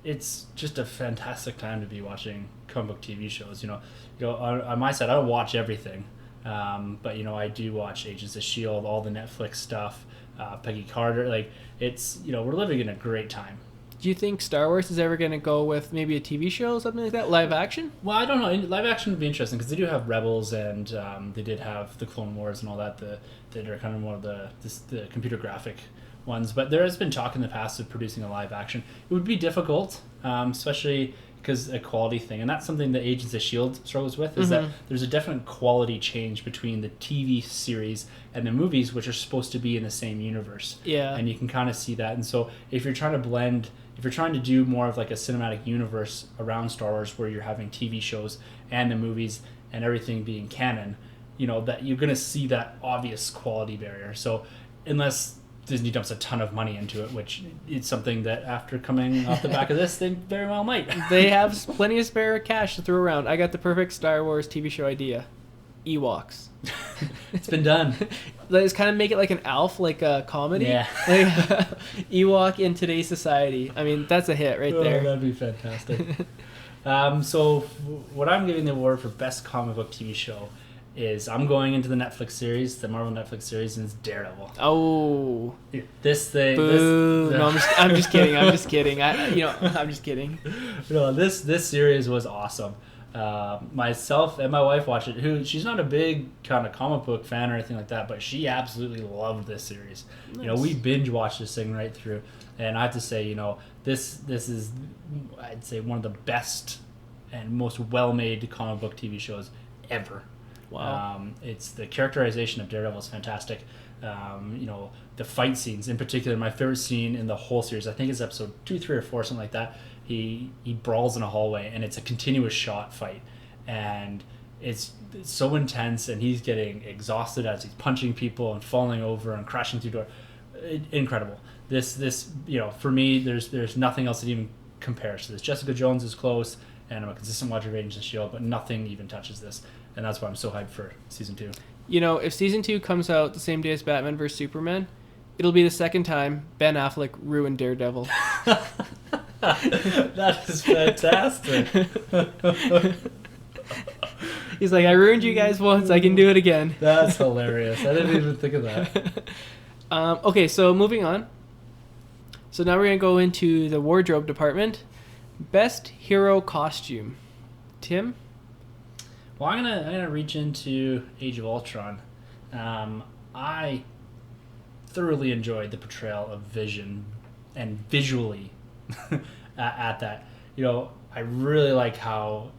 It's just a fantastic time to be watching comic book TV shows. On my side, I don't watch everything, but I do watch Agents of S.H.I.E.L.D., all the Netflix stuff, Peggy Carter. Like, it's we're living in a great time. Do you think Star Wars is ever going to go with maybe a TV show or something like that, live action? Well, I don't know. Live action would be interesting because they do have Rebels and they did have the Clone Wars and all that. That are kind of one of the computer graphic ones. But there has been talk in the past of producing a live action. It would be difficult, especially because a quality thing, and that's something that Agents of S.H.I.E.L.D. struggles with, is that there's a definite quality change between the TV series and the movies, which are supposed to be in the same universe. Yeah. And you can kind of see that. And so if you're trying to do more of like a cinematic universe around Star Wars where you're having TV shows and the movies and everything being canon, that you're going to see that obvious quality barrier. So unless Disney dumps a ton of money into it, which is something that after coming off the back of this, they very well might. They have plenty of spare cash to throw around. I got the perfect Star Wars TV show idea. Ewoks. It's been done. Let's kind of make it like an Alf, like a comedy. Yeah. Like, Ewok in today's society. I mean, that's a hit right there. That'd be fantastic. So what I'm giving the award for best comic book TV show is I'm going into the Netflix series, the Marvel Netflix series, and it's Daredevil. Oh. This thing. Boo. No, I'm just kidding. I'm just kidding. I'm just kidding. No, this series was awesome. Myself and my wife watched it. She's not a big kind of comic book fan or anything like that, but she absolutely loved this series. Nice. We binge watched this thing right through, and I have to say, this is, I'd say, one of the best and most well-made comic book TV shows ever. Wow. It's the characterization of Daredevil is fantastic. The fight scenes in particular, my favorite scene in the whole series, I think it's episode 2, 3, or 4, something like that. He brawls in a hallway, and it's a continuous shot fight, and it's so intense, and he's getting exhausted as he's punching people and falling over and crashing through doors. Incredible. This for me, there's nothing else that even compares to this. Jessica Jones is close, and I'm a consistent watcher of Agents of S.H.I.E.L.D., but nothing even touches this, and that's why I'm so hyped for season 2. If season 2 comes out the same day as Batman vs Superman, it'll be the second time Ben Affleck ruined Daredevil. That is fantastic. He's like, I ruined you guys once, I can do it again. That's hilarious. I didn't even think of that. Okay, so moving on. So now we're going to go into the wardrobe department. Best hero costume. Tim? Well, I'm gonna reach into Age of Ultron. I thoroughly enjoyed the portrayal of Vision, and visually at that. I really like how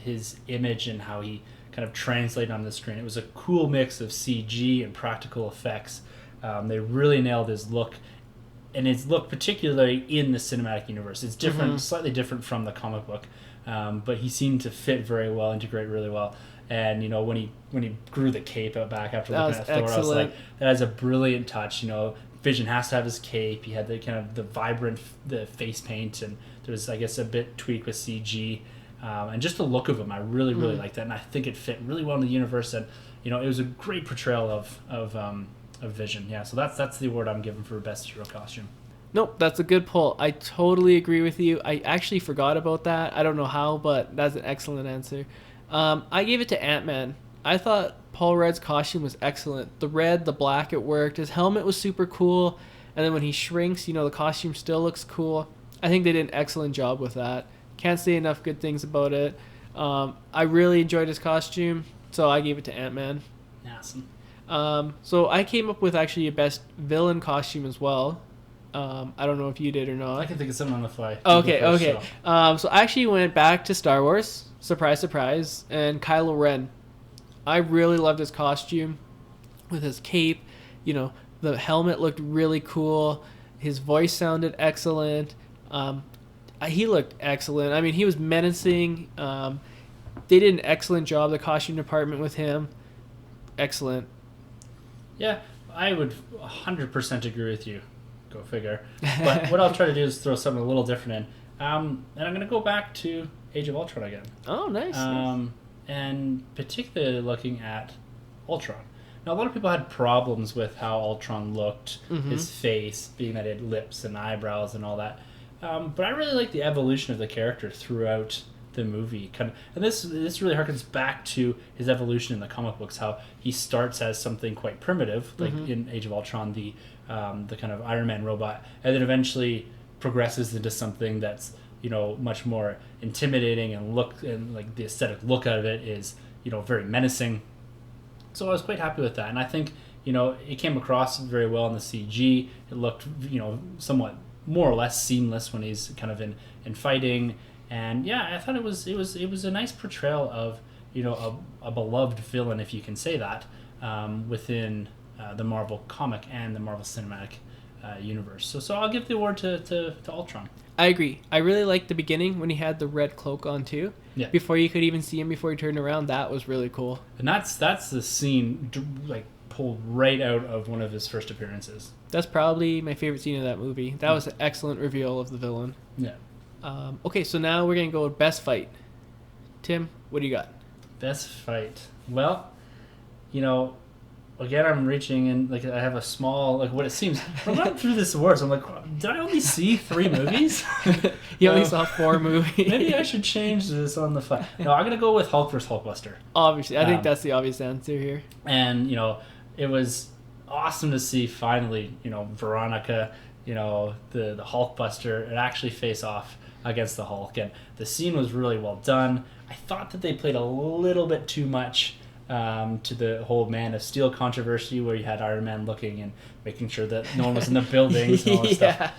his image and how he kind of translated on the screen. It was a cool mix of CG and practical effects. They really nailed his look, and his look particularly in the cinematic universe. It's different, slightly different from the comic book, but he seemed to fit very well, integrate really well. And when he grew the cape out back after looking at Thor, I was like, that is a brilliant touch. Vision has to have his cape. He had the kind of the vibrant the face paint, and there was, I guess, a bit tweaked with CG, and just the look of him. I really liked that, and I think it fit really well in the universe. And it was a great portrayal of Vision. Yeah, so that's the award I'm giving for best hero costume. Nope, that's a good pull. I totally agree with you. I actually forgot about that. I don't know how, but that's an excellent answer. I gave it to Ant-Man. I thought Paul Rudd's costume was excellent. The red, the black, it worked. His helmet was super cool. And then when he shrinks, the costume still looks cool. I think they did an excellent job with that. Can't say enough good things about it. I really enjoyed his costume, so I gave it to Ant-Man. Awesome. So I came up with actually a best villain costume as well. I don't know if you did or not. I can think of something on the fly. Okay. So I actually went back to Star Wars. Surprise, surprise. And Kylo Ren. I really loved his costume with his cape. The helmet looked really cool. His voice sounded excellent. He looked excellent. I mean, he was menacing. They did an excellent job, the costume department, with him. Excellent. Yeah, I would 100% agree with you. Go figure. But what I'll try to do is throw something a little different in. And I'm going to go back to Age of Ultron again. Oh, nice. And particularly looking at Ultron. Now, a lot of people had problems with how Ultron looked, his face, being that it had lips and eyebrows and all that. But I really like the evolution of the character throughout the movie. And this really harkens back to his evolution in the comic books, how he starts as something quite primitive, like in Age of Ultron, the kind of Iron Man robot, and then eventually progresses into something that's much more intimidating, and like the aesthetic look out of it is very menacing. So I was quite happy with that, and I think it came across very well in the CG. It looked somewhat more or less seamless when he's kind of in fighting, and yeah, I thought it was a nice portrayal of a beloved villain, if you can say that, within the Marvel comic and the Marvel Cinematic Universe. So I'll give the award to Ultron. I agree. I really liked the beginning when he had the red cloak on too. Yeah. Before you could even see him, before he turned around, that was really cool. And that's the scene like pulled right out of one of his first appearances. That's probably my favorite scene of that movie. That was an excellent reveal of the villain. Yeah. Okay, so now we're gonna go with best fight. Tim, what do you got? Best fight. Well, again, I'm reaching in, like, I have a small, like, what it seems. I'm going through this awards. I'm like, did I only see 3 movies? You only saw 4 movies. Maybe I should change this on the fly. No, I'm going to go with Hulk vs. Hulkbuster. Obviously. I think that's the obvious answer here. And, it was awesome to see finally, Veronica, the Hulkbuster, and actually face off against the Hulk. And the scene was really well done. I thought that they played a little bit too much to the whole Man of Steel controversy, where you had Iron Man looking and making sure that no one was in the buildings and all that stuff.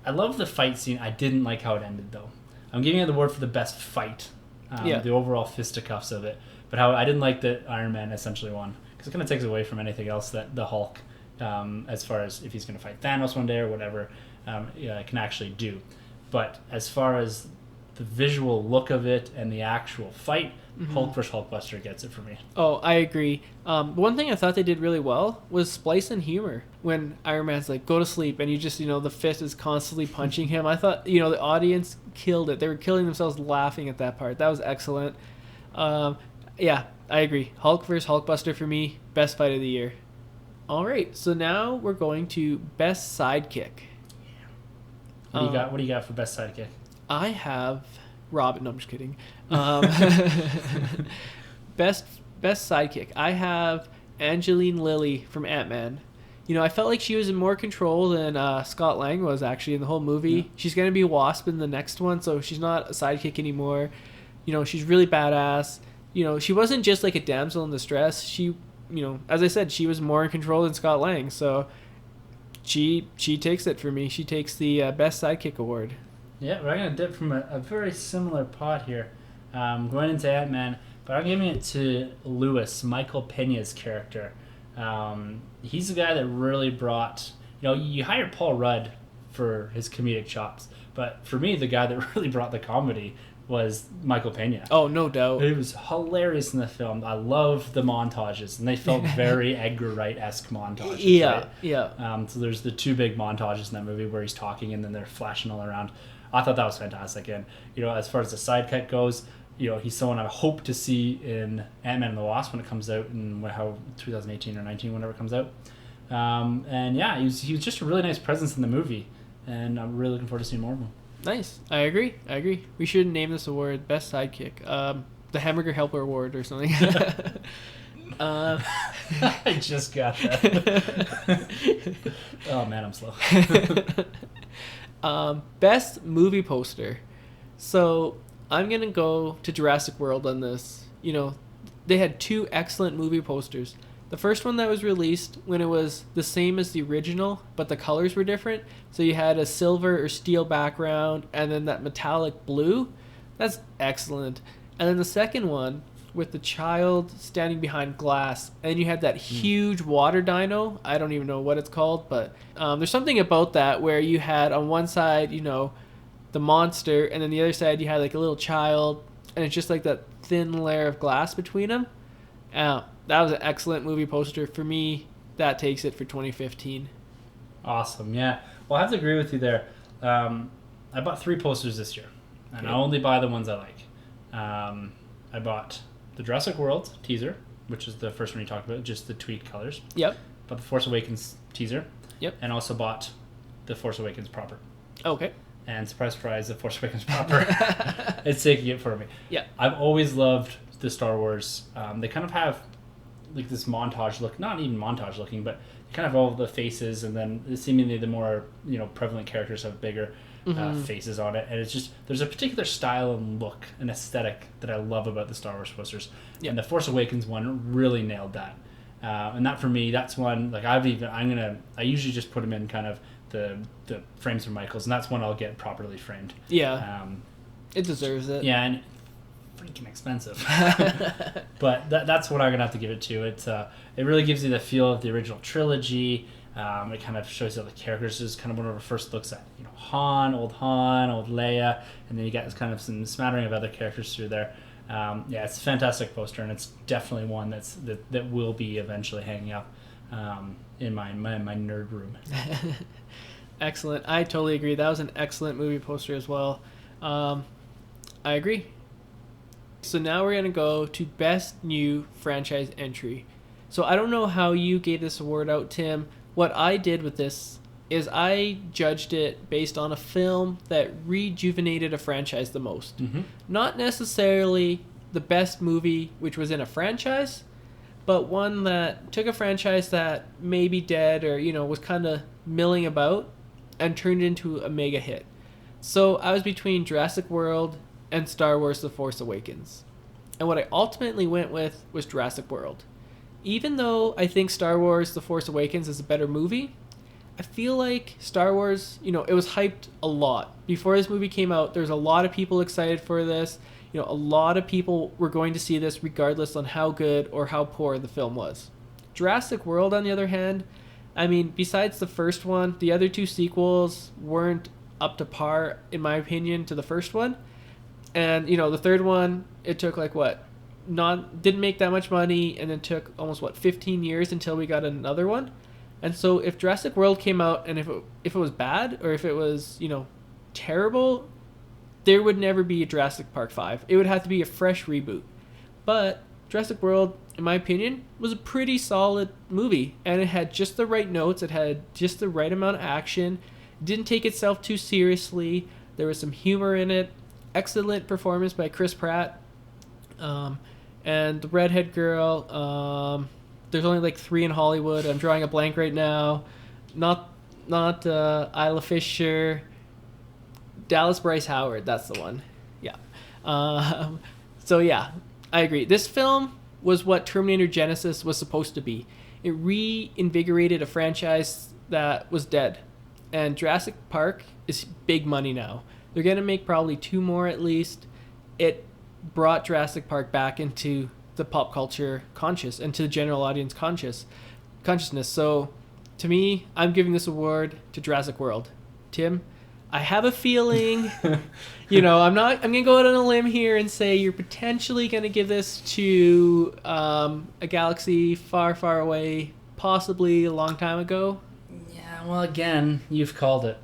I love the fight scene. I didn't like how it ended, though. I'm giving it the award for the best fight, the overall fisticuffs of it. But how I didn't like that Iron Man essentially won, because it kind of takes away from anything else that the Hulk, as far as if he's going to fight Thanos one day or whatever, can actually do. But as far as the visual look of it and the actual fight, Hulk vs. Hulkbuster gets it for me. Oh, I agree. One thing I thought they did really well was splice in humor. When Iron Man's like, go to sleep, and you just, the fist is constantly punching him. I thought, the audience killed it. They were killing themselves laughing at that part. That was excellent. Yeah, I agree. Hulk vs. Hulkbuster for me, best fight of the year. All right, so now we're going to best sidekick. What do you got for best sidekick? I have Robin. No, I'm just kidding. Best sidekick. I have Angeline Lilly from Ant-Man. I felt like she was in more control than Scott Lang was actually in the whole movie. Yeah. She's going to be Wasp in the next one, so she's not a sidekick anymore. She's really badass. She wasn't just like a damsel in distress. She, as I said, she was more in control than Scott Lang, so she takes it for me. She takes the best sidekick award. Yeah, we're going to dip from a very similar pot here. Going into Ant-Man, but I'm giving it to Lewis, Michael Peña's character. He's the guy that really brought... you hire Paul Rudd for his comedic chops, but for me, the guy that really brought the comedy was Michael Peña. Oh, no doubt. It was hilarious in the film. I love the montages, and they felt very Edgar Wright-esque montages. Yeah, right? Yeah. So there's the two big montages in that movie where he's talking and then they're flashing all around. I thought that was fantastic. And, as far as the sidekick goes, he's someone I hope to see in Ant-Man and the Wasp when it comes out in 2018 or 19, whenever it comes out. And yeah, he was just a really nice presence in the movie, and I'm really looking forward to seeing more of him. Nice. I agree. We should name this award Best Sidekick. The Hamburger Helper Award or something. I just got that. Oh man, I'm slow. Best movie poster. So I'm going to go to Jurassic World on this. They had two excellent movie posters. The first one that was released when it was the same as the original, but the colors were different. So you had a silver or steel background and then that metallic blue. That's excellent. And then the second one with the child standing behind glass, and you had that huge water dino. I don't even know what it's called, but there's something about that where you had on one side, the monster, and then the other side you had like a little child, and it's just like that thin layer of glass between them. That was an excellent movie poster. For me, that takes it for 2015. Awesome, yeah. Well, I have to agree with you there. I bought 3 posters this year, and I only buy the ones I like. I bought the Jurassic World teaser, which is the first one you talked about, just the tweaked colors. Yep. Bought the Force Awakens teaser. Yep. And also bought the Force Awakens proper. Okay. And surprise, surprise, the Force Awakens proper. It's taking it for me. Yeah. I've always loved the Star Wars. They kind of have like this montage look, not even montage looking, but kind of all the faces, and then seemingly the more prevalent characters have bigger faces on it, and it's just there's a particular style and look and aesthetic that I love about the Star Wars posters. Yeah. And the Force Awakens one really nailed that. And that for me, that's one like I usually just put them in kind of the frames from Michaels, and that's one I'll get properly framed. Yeah. It deserves it. Yeah, and freaking expensive. But that's what I'm gonna have to give it to. It really gives you the feel of the original trilogy. It kind of shows you all the characters. It's kind of one of our first looks at Han, old Leia, and then you get kind of some smattering of other characters through there. Yeah, it's a fantastic poster, and it's definitely one that will be eventually hanging up in my nerd room. Excellent. I totally agree. That was an excellent movie poster as well. I agree. So now we're going to go to Best New Franchise Entry. So I don't know how you gave this award out, Tim. What I did with this is I judged it based on a film that rejuvenated a franchise the most. Mm-hmm. Not necessarily the best movie which was in a franchise, but one that took a franchise that may be dead or, was kind of milling about and turned into a mega hit. So I was between Jurassic World and Star Wars The Force Awakens. And what I ultimately went with was Jurassic World. Even though I think Star Wars The Force Awakens is a better movie, I feel like Star Wars, it was hyped a lot. Before this movie came out, there's a lot of people excited for this. A lot of people were going to see this regardless on how good or how poor the film was. Jurassic World, on the other hand, I mean, besides the first one, the other two sequels weren't up to par, in my opinion, to the first one. And, the third one, it took didn't make that much money, and then took almost 15 years until we got another one. And so if Jurassic World came out and if it was bad or if it was, terrible, there would never be a Jurassic Park 5. It would have to be a fresh reboot. But Jurassic World, in my opinion, was a pretty solid movie, and it had just the right notes. It had just the right amount of action. It didn't take itself too seriously. There was some humor in it. Excellent performance by Chris Pratt. And the redhead girl, there's only 3 in Hollywood. I'm drawing a blank right now. Not Isla Fisher. Dallas Bryce Howard, that's the one. Yeah. So yeah, I agree. This film was what Terminator Genesis was supposed to be. It reinvigorated a franchise that was dead. And Jurassic Park is big money now. They're going to make probably 2 more at least. It brought Jurassic Park back into the pop culture conscious and to the general audience consciousness. So to me, I'm giving this award to Jurassic World. Tim, I have a feeling, I'm going to go out on a limb here and say you're potentially going to give this to a galaxy far, far away, possibly a long time ago. Yeah, well, again, you've called it.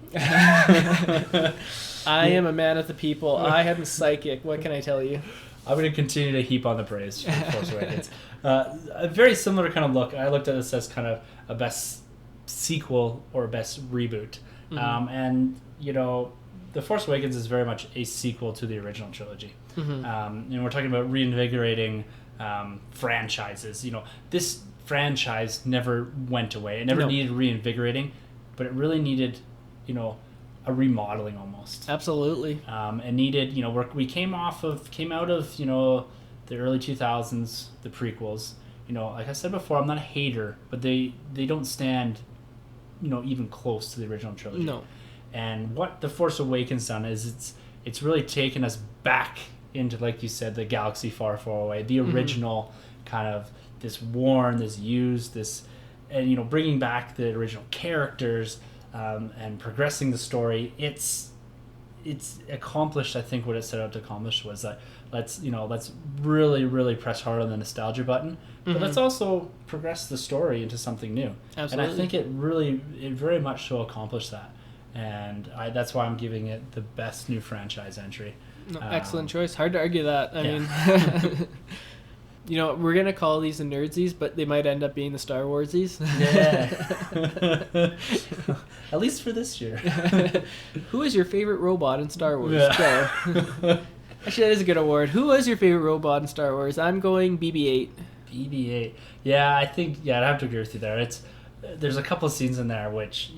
I am a man of the people. I am psychic. What can I tell you? I'm going to continue to heap on the praise for Force Awakens. A very similar kind of look. I looked at this as kind of a best sequel or best reboot. Mm-hmm. And, The Force Awakens is very much a sequel to the original trilogy. Mm-hmm. And we're talking about reinvigorating franchises. This franchise never went away. It never needed reinvigorating, but it really needed, a remodeling almost. Absolutely. And needed, we came out of, the early 2000s, the prequels. Like I said before, I'm not a hater, but they don't stand, even close to the original trilogy. No. And what The Force Awakens done is it's really taken us back into, like you said, the galaxy far, far away, the original kind of this worn, this used, this, and bringing back the original characters and progressing the story. It's accomplished. I think what it set out to accomplish was that let's really, really press hard on the nostalgia button, but let's also progress the story into something new. Absolutely. And I think it very much so accomplished that. And that's why I'm giving it the best new franchise entry. No, excellent choice. Hard to argue that. I mean, we're going to call these the Nerdsies, but they might end up being the Star Warsies. Yeah. At least for this year. Who is your favorite robot in Star Wars? Yeah. Actually, that is a good award. Who was your favorite robot in Star Wars? I'm going BB-8. BB-8. Yeah, I think, I'd have to agree with you there. There's a couple of scenes in there which,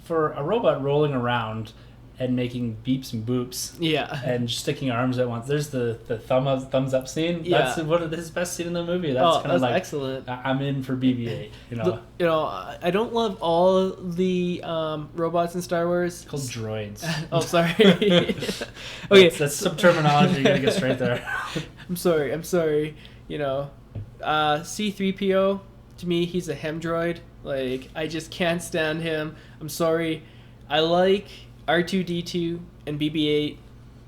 for a robot rolling around and making beeps and boops, and sticking arms at once. There's the thumbs up scene. Yeah. That's one of his best scene in the movie. That's kind of like excellent. I'm in for BB-8. I don't love all the robots in Star Wars. It's called droids. Oh, sorry. Okay, that's some terminology. You gotta get straight there. I'm sorry. C-3PO, to me, he's a hem droid. I just can't stand him. I'm sorry. I like R2-D2 and BB-8,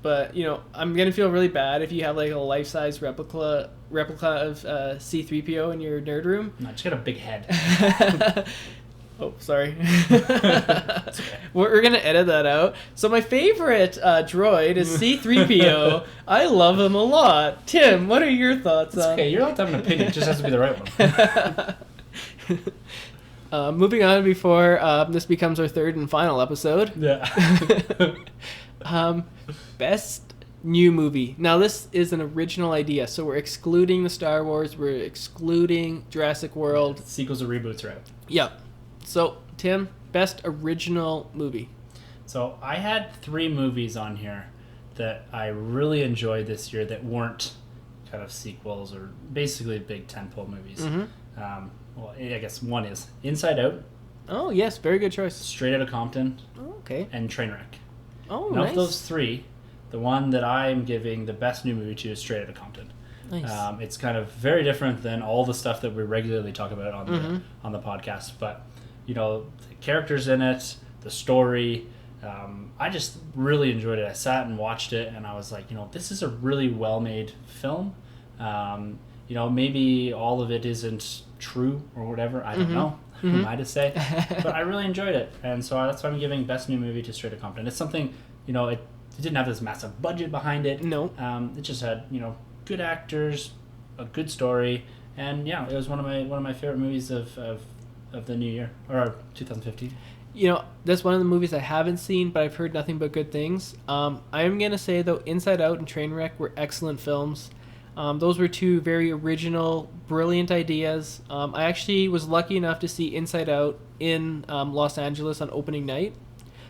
but I'm gonna feel really bad if you have a life-size replica of C-3PO in your nerd room. No, just got a big head. Oh, sorry. Okay. We're gonna edit that out. So my favorite droid is C-3PO. I love him a lot. Tim, what are your thoughts on? Okay, you're allowed to have an opinion. It just has to be the right one. Moving on before this becomes our third and final episode. Yeah. Best new movie. Now this is an original idea, so we're excluding the Star Wars. We're excluding Jurassic World. Sequels or reboots are out. Yep. So Tim, best original movie. So I had 3 movies on here that I really enjoyed this year that weren't kind of sequels or basically big tentpole movies. Well, I guess one is Inside Out. Oh, yes. Very good choice. Straight Outta Compton. Oh, okay. And Trainwreck. Oh, now, nice. of those 3, the one that I'm giving the best new movie to is Straight Outta Compton. Nice. It's kind of very different than all the stuff that we regularly talk about on the podcast. But, the characters in it, the story, I just really enjoyed it. I sat and watched it, and I was like, this is a really well-made film. Maybe all of it isn't true or whatever. I don't know. Who am I to say? But I really enjoyed it. And so that's why I'm giving Best New Movie to Straight Outta Compton. It's something, it didn't have this massive budget behind it. No. It just had, good actors, a good story, and it was one of my favorite movies of the new year, or 2015. That's one of the movies I haven't seen, but I've heard nothing but good things. I am going to say, though, Inside Out and Trainwreck were excellent films. Those were 2 very original, brilliant ideas. I actually was lucky enough to see Inside Out in Los Angeles on opening night.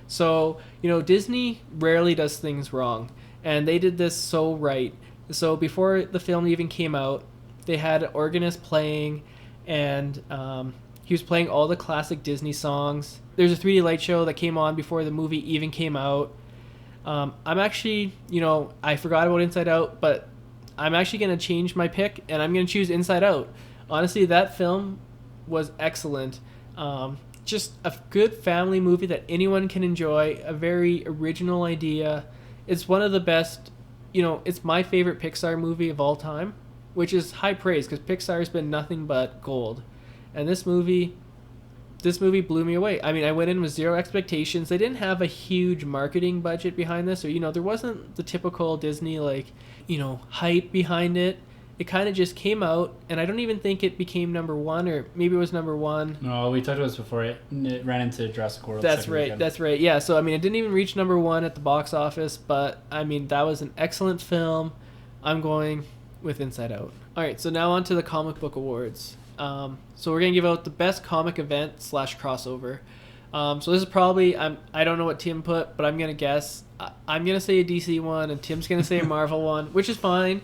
So, Disney rarely does things wrong, and they did this so right. So before the film even came out, they had an organist playing, and he was playing all the classic Disney songs. There's a 3D light show that came on before the movie even came out. I'm actually, I forgot about Inside Out, but I'm actually going to change my pick, and I'm going to choose Inside Out. Honestly, that film was excellent. Just a good family movie that anyone can enjoy, a very original idea. It's one of the best, it's my favorite Pixar movie of all time, which is high praise because Pixar's been nothing but gold. And this movie blew me away. I mean, I went in with 0 expectations. They didn't have a huge marketing budget behind this, or, there wasn't the typical Disney, hype behind it. It kind of just came out, and I don't even think it became number 1, or maybe it was number 1. No, we talked about this before. It ran into Jurassic World. That's right. Yeah, so, I mean, it didn't even reach number 1 at the box office, but, I mean, that was an excellent film. I'm going with Inside Out. All right, so now on to the comic book awards. So we're going to give out the best comic event / crossover. So this is probably, I don't know what Tim put, but I'm going to guess. I'm going to say a DC one, and Tim's going to say a Marvel one, which is fine.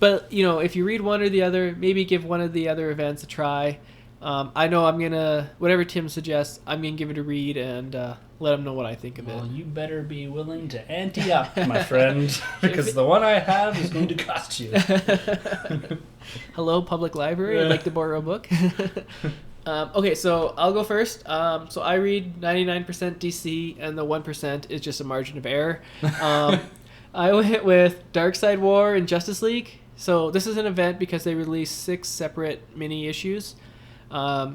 But, if you read one or the other, maybe give one of the other events a try. I know I'm going to, whatever Tim suggests, I'm going to give it a read and let him know what I think of it. Well, you better be willing to ante up, my friend, because the one I have is going to cost you. Hello, public library. I'd like to borrow a book. Okay, so I'll go first. So I read 99% DC, and the 1% is just a margin of error. I went with Darkseid War and Justice League. So this is an event because they released 6 separate mini issues.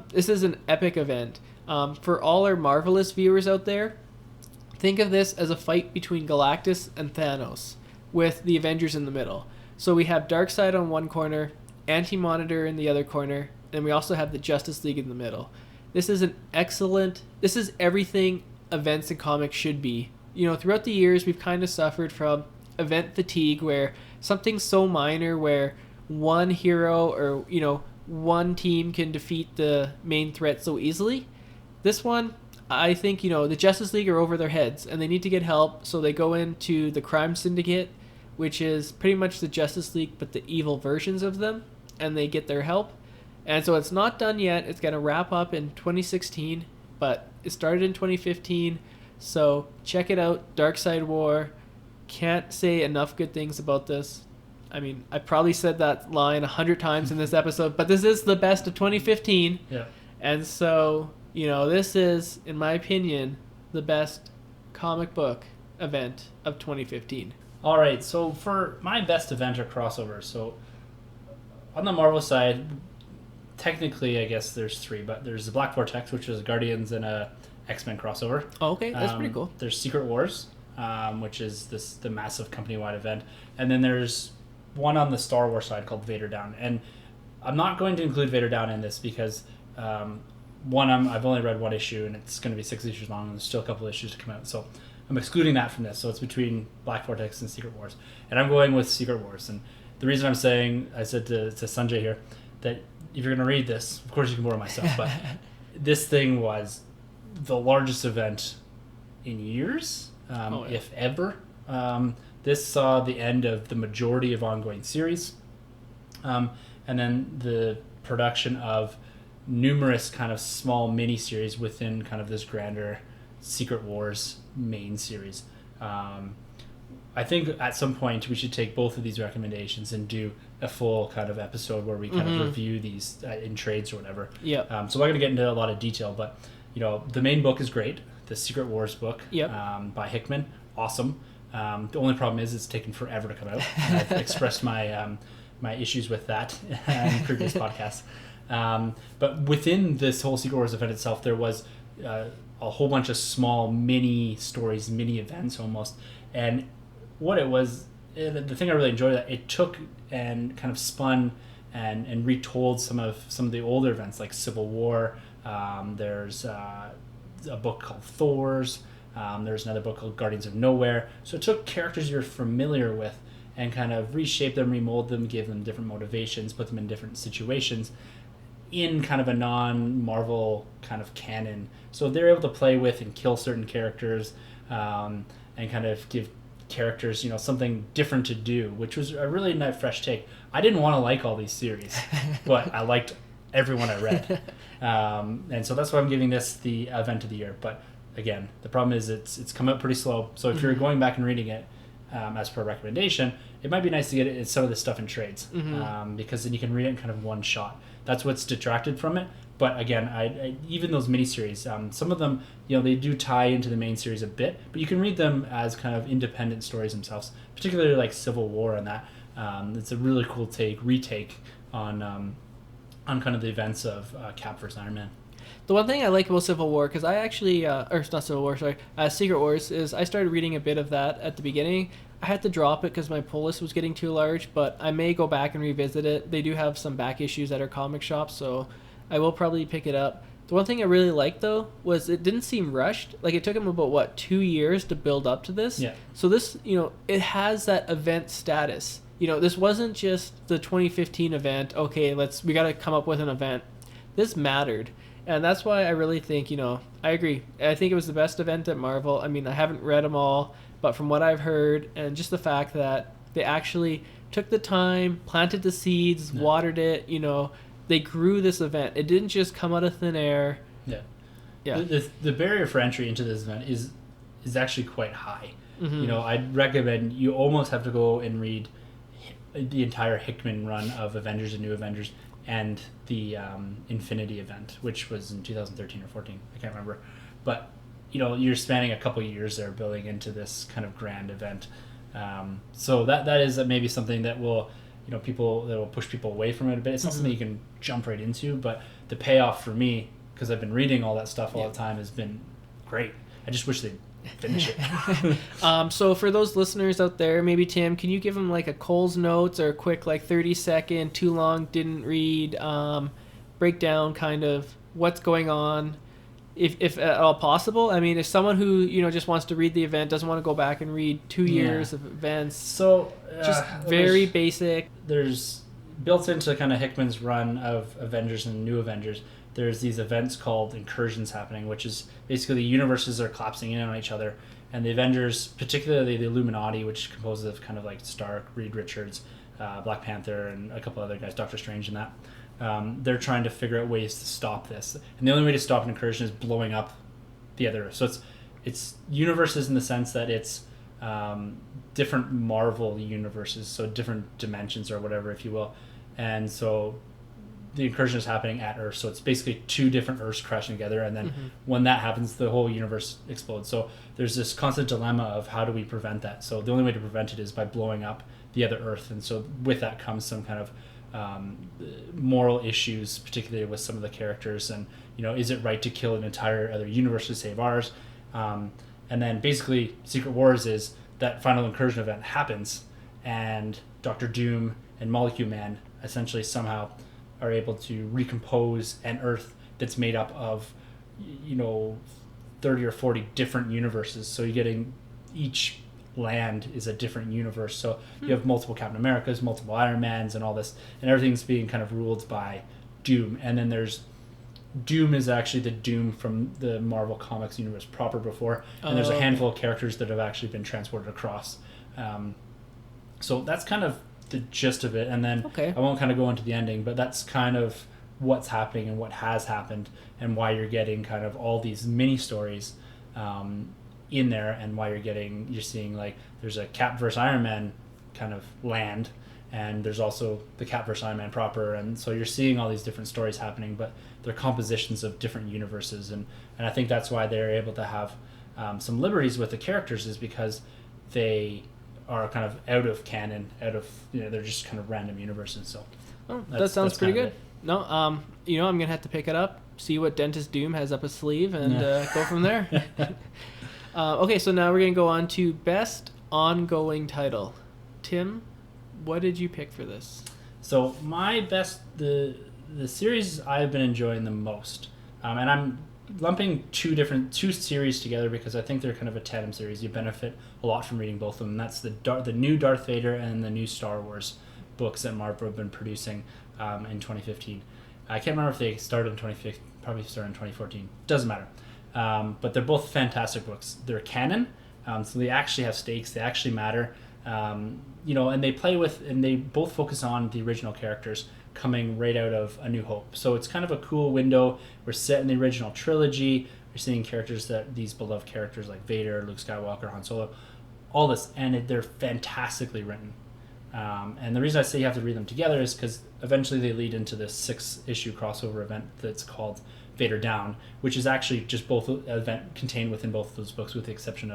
This is an epic event. For all our Marvelous viewers out there, think of this as a fight between Galactus and Thanos, with the Avengers in the middle. So we have Darkseid on one corner, Anti-Monitor in the other corner, and we also have the Justice League in the middle. This is this is everything events and comics should be. Throughout the years, we've kind of suffered from event fatigue, where something so minor, where one hero or, one team can defeat the main threat so easily. This one, I think, the Justice League are over their heads, and they need to get help, so they go into the Crime Syndicate, which is pretty much the Justice League, but the evil versions of them, and they get their help. And so it's not done yet. It's going to wrap up in 2016, but it started in 2015, so check it out, Darkseid War. Can't say enough good things about this. I mean, I probably said that line 100 times in this episode, but this is the best of 2015. Yeah. And so, this is, in my opinion, the best comic book event of 2015. All right, so for my best event or crossover, so on the Marvel side, technically, I guess there's 3, but there's the Black Vortex, which is Guardians and a X-Men crossover. Oh, okay, that's pretty cool. There's Secret Wars, which is the massive company-wide event, and then there's one on the Star Wars side called Vader Down. And I'm not going to include Vader Down in this because I've only read 1 issue, and it's going to be 6 issues long, and there's still a couple issues to come out. So I'm excluding that from this. So it's between Black Vortex and Secret Wars, and I'm going with Secret Wars. And the reason I said to Sunjay here that if you're going to read this, of course you can borrow my stuff, but this thing was the largest event in years, if ever. This saw the end of the majority of ongoing series, and then the production of numerous kind of small mini-series within kind of this grander Secret Wars main series. I think at some point we should take both of these recommendations and do a full kind of episode where we kind of review these in trades or whatever. Yeah. So we're going to get into a lot of detail, but the main book is great, the Secret Wars book by Hickman, awesome. The only problem is it's taken forever to come out. And I've expressed my my issues with that in previous podcasts. But within this whole Secret Wars event itself, there was a whole bunch of small mini stories, mini events almost, and what it was, the thing I really enjoyed, that it took and kind of spun and retold some of the older events like Civil War. There's a book called Thor's. There's another book called Guardians of Nowhere. So it took characters you're familiar with and kind of reshaped them, remolded them, gave them different motivations, put them in different situations in kind of a non-Marvel kind of canon. So they're able to play with and kill certain characters and kind of give characters something different to do, which was a really nice fresh take. I didn't want to like all these series, but I liked everyone I read, and so that's why I'm giving this the event of the year. But again, the problem is it's come out pretty slow, so if you're going back and reading it as per recommendation, it might be nice to get some of this stuff in trades, because then you can read it in kind of one shot. That's what's detracted from it. But again, I even those miniseries, some of them, they do tie into the main series a bit, but you can read them as kind of independent stories themselves, particularly like Civil War and that. It's a really cool retake on kind of the events of Cap vs. Iron Man. The one thing I like about Civil War, because I actually, or not Civil War, sorry, Secret Wars, is I started reading a bit of that at the beginning. I had to drop it because my pull list was getting too large, but I may go back and revisit it. They do have some back issues at our comic shop, so I will probably pick it up. The one thing I really liked, though, was it didn't seem rushed. Like, it took them about, 2 years to build up to this? Yeah. So this, it has that event status. This wasn't just the 2015 event, okay, we got to come up with an event. This mattered. And that's why I really think, I agree. I think it was the best event at Marvel. I mean, I haven't read them all, but from what I've heard, and just the fact that they actually took the time, planted the seeds, watered it, they grew this event. It didn't just come out of thin air. Yeah. Yeah. The barrier for entry into this event is actually quite high. I'd recommend you almost have to go and read the entire Hickman run of Avengers and New Avengers and the Infinity event, which was in 2013 or 14. I can't remember. But, you're spanning a couple years there building into this kind of grand event. So that is maybe something that will, that will push people away from it a bit. It's not something you can jump right into, but the payoff for me, because I've been reading all that stuff all the time, has been great. I just wish they'd finish it. So for those listeners out there, maybe Tim, can you give them like a Cole's Notes or a quick 30-second, too long, didn't read, breakdown kind of what's going on, if at all possible? I mean, if someone who just wants to read the event, doesn't want to go back and read 2 years of events, so just very basic. There's built into kind of Hickman's run of Avengers and New Avengers, there's these events called incursions happening, which is basically the universes are collapsing in on each other, and the Avengers, particularly the Illuminati, which composes of kind of like Stark, Reed Richards, Black Panther, and a couple other guys, Doctor Strange and that, they're trying to figure out ways to stop this. And the only way to stop an incursion is blowing up the other. So it's universes in the sense that it's different Marvel universes, so different dimensions or whatever, if you will. And so the incursion is happening at Earth, so it's basically two different Earths crashing together, and then when that happens, the whole universe explodes. So there's this constant dilemma of how do we prevent that. So the only way to prevent it is by blowing up the other Earth, and so with that comes some kind of moral issues, particularly with some of the characters, and is it right to kill an entire other universe to save ours? And then basically Secret Wars is that final incursion event happens, and Doctor Doom and Molecule Man essentially somehow are able to recompose an Earth that's made up of 30 or 40 different universes. So you're getting each land is a different universe, so you have multiple Captain Americas, multiple Iron Mans, and all this, and everything's being kind of ruled by Doom. And then there's Doom is actually the Doom from the Marvel Comics universe proper before, and there's a handful of characters that have actually been transported across. So that's kind of the gist of it, and then I won't kind of go into the ending, but that's kind of what's happening and what has happened, and why you're getting kind of all these mini stories in there, and why you're seeing like there's a Cap versus Iron Man kind of land, and there's also the Cap versus Iron Man proper, and so you're seeing all these different stories happening, but they're compositions of different universes, and I think that's why they're able to have some liberties with the characters, is because they are kind of out of canon, they're just kind of random universes. So that sounds pretty good. No, I'm gonna have to pick it up, see what Dentist Doom has up his sleeve, and go from there. Okay, so now we're gonna go on to best ongoing title. Tim, what did you pick for this? So my best, the series I've been enjoying the most, and I'm lumping two series together because I think they're kind of a tandem series. You benefit a lot from reading both of them. That's the new Darth Vader and the new Star Wars books that Marvel have been producing in 2015. I can't remember if they started in 2015, probably started in 2014. Doesn't matter. But they're both fantastic books. They're canon, so they actually have stakes. They actually matter. And they play with, and they both focus on the original characters coming right out of A New Hope. So it's kind of a cool window. We're set in the original trilogy. We're seeing characters these beloved characters like Vader, Luke Skywalker, Han Solo, all this, and they're fantastically written. And the reason I say you have to read them together is because eventually they lead into this 6-issue crossover event that's called Vader Down, which is actually just both event contained within both of those books, with the exception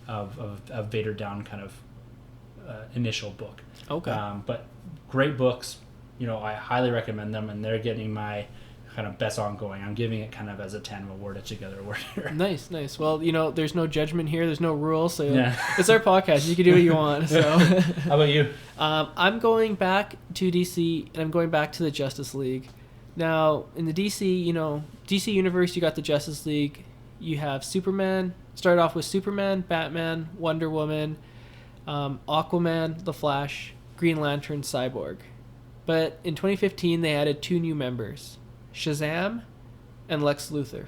of Vader Down kind of initial book. Okay. But great books. I highly recommend them, and they're getting my kind of best ongoing. I'm giving it kind of as a tandem award, together award here. Nice. Well, there's no judgment here. There's no rules. So it's our podcast. You can do what you want. So. How about you? I'm going back to DC, and I'm going back to the Justice League. Now, in the DC, DC universe, you got the Justice League. You have Superman. Start off with Superman, Batman, Wonder Woman, Aquaman, The Flash, Green Lantern, Cyborg. But in 2015, they added 2 new members, Shazam and Lex Luthor.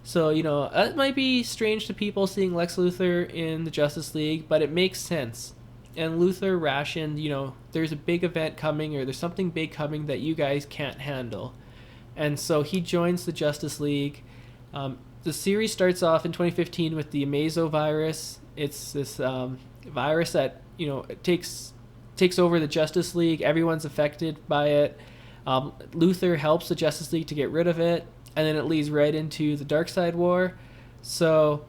So, that might be strange to people seeing Lex Luthor in the Justice League, but it makes sense. And Luthor rationed, there's a big event coming, or there's something big coming that you guys can't handle. And so he joins the Justice League. The series starts off in 2015 with the Amazo virus. It's this virus that, it takes over the Justice League. Everyone's affected by it. Luthor helps the Justice League to get rid of it, and then it leads right into the Darkseid War. So,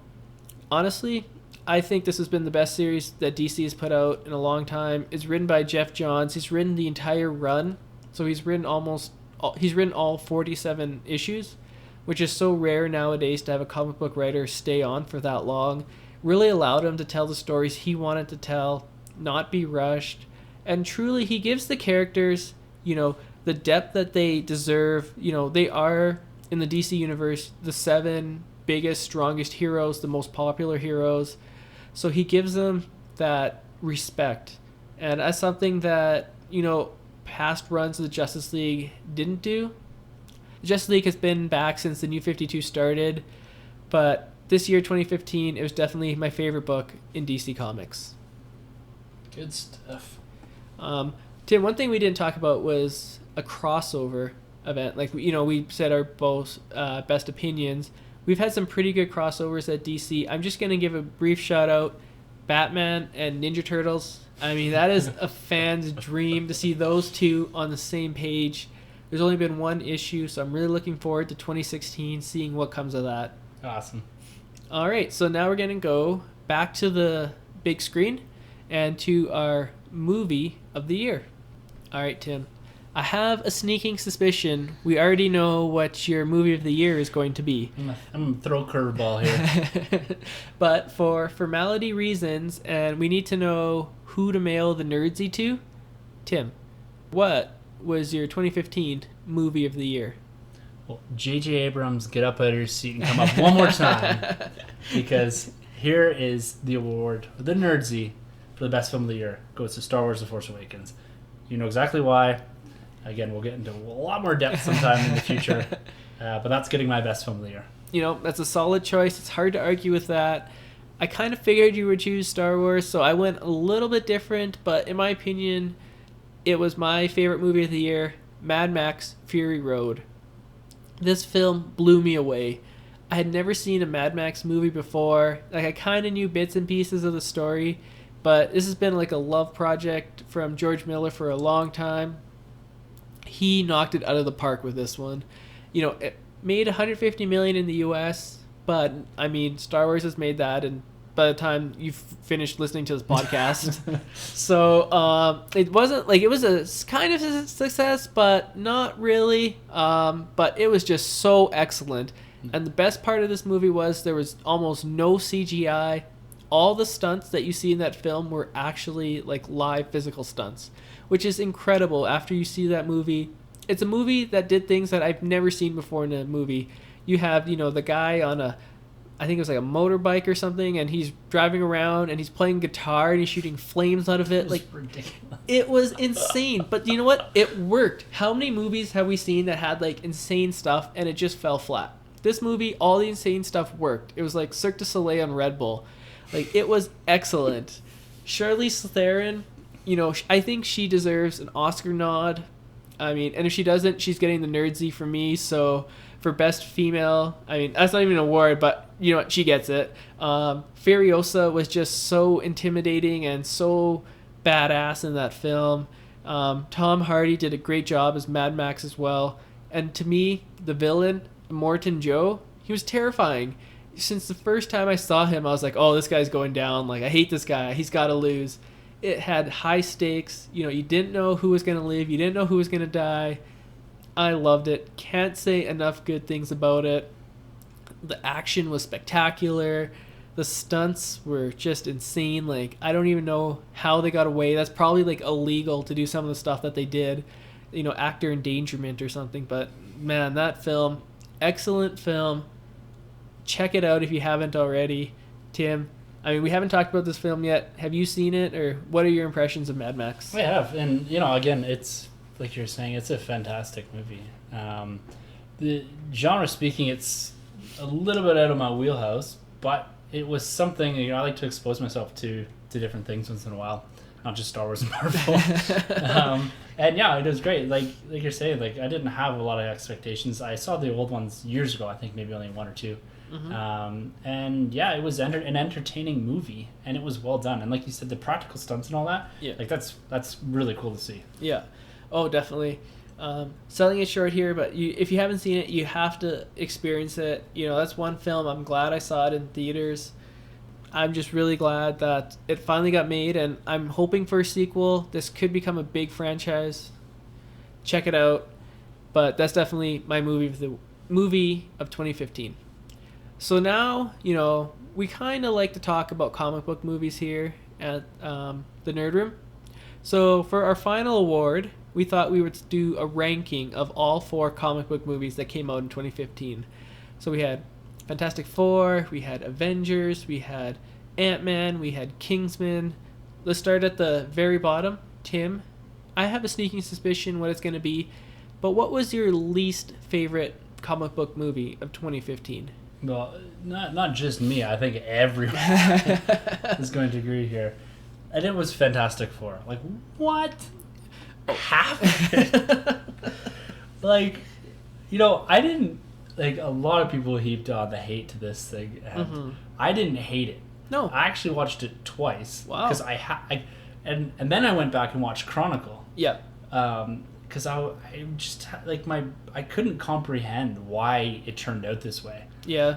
honestly, I think this has been the best series that DC has put out in a long time. It's written by Jeff Johns. He's written the entire run, so he's written all 47 issues, which is so rare nowadays to have a comic book writer stay on for that long. Really allowed him to tell the stories he wanted to tell, not be rushed, and truly he gives the characters, the depth that they deserve. They are, in the DC universe, the 7 biggest, strongest heroes, the most popular heroes. So he gives them that respect. And that's something that, past runs of the Justice League didn't do. The Justice League has been back since the New 52 started, but this year, 2015, it was definitely my favorite book in DC Comics. Good stuff. Tim, one thing we didn't talk about was a crossover event. Like, we said our both best opinions. We've had some pretty good crossovers at DC. I'm just going to give a brief shout out. Batman and Ninja Turtles. I mean, that is a fan's dream to see those two on the same page. There's only been 1 issue, so I'm really looking forward to 2016, seeing what comes of that. Awesome. All right, so now we're going to go back to the big screen and to our movie of the year. All right, Tim. I have a sneaking suspicion we already know what your movie of the year is going to be. I'm going to throw a curveball here. But for formality reasons, and we need to know who to mail the Nerdsy to, Tim, what was your 2015 movie of the year? Well, J.J. Abrams, get up out of your seat and come up one more time. Because here is the award, the Nerdsy, for the best film of the year. Goes to Star Wars The Force Awakens. You know exactly why. Again, we'll get into a lot more depth sometime in the future. But that's getting my best film of the year. You know, that's a solid choice. It's hard to argue with that. I kind of figured you would choose Star Wars, so I went a little bit different, but in my opinion, it was my favorite movie of the year, Mad Max Fury Road. This film blew me away. I had never seen a Mad Max movie before. Like, I kind of knew bits and pieces of the story, but this has been like a love project from George Miller for a long time. He knocked it out of the park with this one. You know, it made $150 million in the US, but I mean, Star Wars has made that, and by the time you've finished listening to this podcast, so it wasn't like, it was a kind of a success, but not really. But it was just so excellent, and the best part of this movie was there was almost no CGI. All the stunts that you see in that film were actually like live physical stunts, which is incredible. After you see that movie, it's a movie that did things that I've never seen before in a movie. You have, you know, the guy on I think it was like a motorbike or something, and he's driving around and he's playing guitar and he's shooting flames out of it. Like, ridiculous. It was insane. But you know what? It worked. How many movies have we seen that had like insane stuff and it just fell flat? This movie, all the insane stuff worked. It was like Cirque du Soleil on Red Bull. Like, it was excellent. Charlize Theron, you know, I think she deserves an Oscar nod. I mean, and if she doesn't, she's getting the Nerdsy from me. So for best female, I mean, that's not even an award, but you know what, she gets it. Furiosa was just so intimidating and so badass in that film. Tom Hardy did a great job as Mad Max as well. And to me, the villain, Morton Joe, he was terrifying. Since the first time I saw him, I was like, oh, this guy's going down. Like, I hate this guy. He's got to lose. It had high stakes. You know, you didn't know who was going to live. You didn't know who was going to die. I loved it. Can't say enough good things about it. The action was spectacular. The stunts were just insane. Like, I don't even know how they got away. That's probably like illegal to do some of the stuff that they did. You know, actor endangerment or something. But man, that film, excellent film. Check it out if you haven't already. Tim, I mean, we haven't talked about this film yet. Have you seen it, or what are your impressions of Mad Max? I have, and you know, again, it's like you're saying, it's a fantastic movie. The genre speaking, it's a little bit out of my wheelhouse, but it was something, you know, I like to expose myself to different things once in a while, not just Star Wars and Marvel. And yeah, it was great. Like you're saying, like, I didn't have a lot of expectations. I saw the old ones years ago. I think maybe only one or two. Mm-hmm. And yeah, it was an entertaining movie, and it was well done. And like you said, the practical stunts and all that, yeah, like that's really cool to see. Yeah, oh, definitely. Selling it short here, but if you haven't seen it, you have to experience it. You know, that's one film. I'm glad I saw it in theaters. I'm just really glad that it finally got made, and I'm hoping for a sequel. This could become a big franchise. Check it out. But that's definitely my movie of 2015. So now, you know, we kind of like to talk about comic book movies here at the Nerd Room. So for our final award, we thought we would do a ranking of all 4 comic book movies that came out in 2015. So we had Fantastic Four, we had Avengers, we had Ant-Man, we had Kingsman. Let's start at the very bottom. Tim, I have a sneaking suspicion what it's going to be, but what was your least favorite comic book movie of 2015? Well, not just me. I think everyone is going to agree here. And it was Fantastic Four. Like, what? Half of it? Like, you know, I didn't... Like, a lot of people heaped on the hate to this thing. And I didn't hate it. No. I actually watched it twice. Wow. Because and then I went back and watched Chronicle. Yeah. Because I just, like, I couldn't comprehend why it turned out this way. Yeah.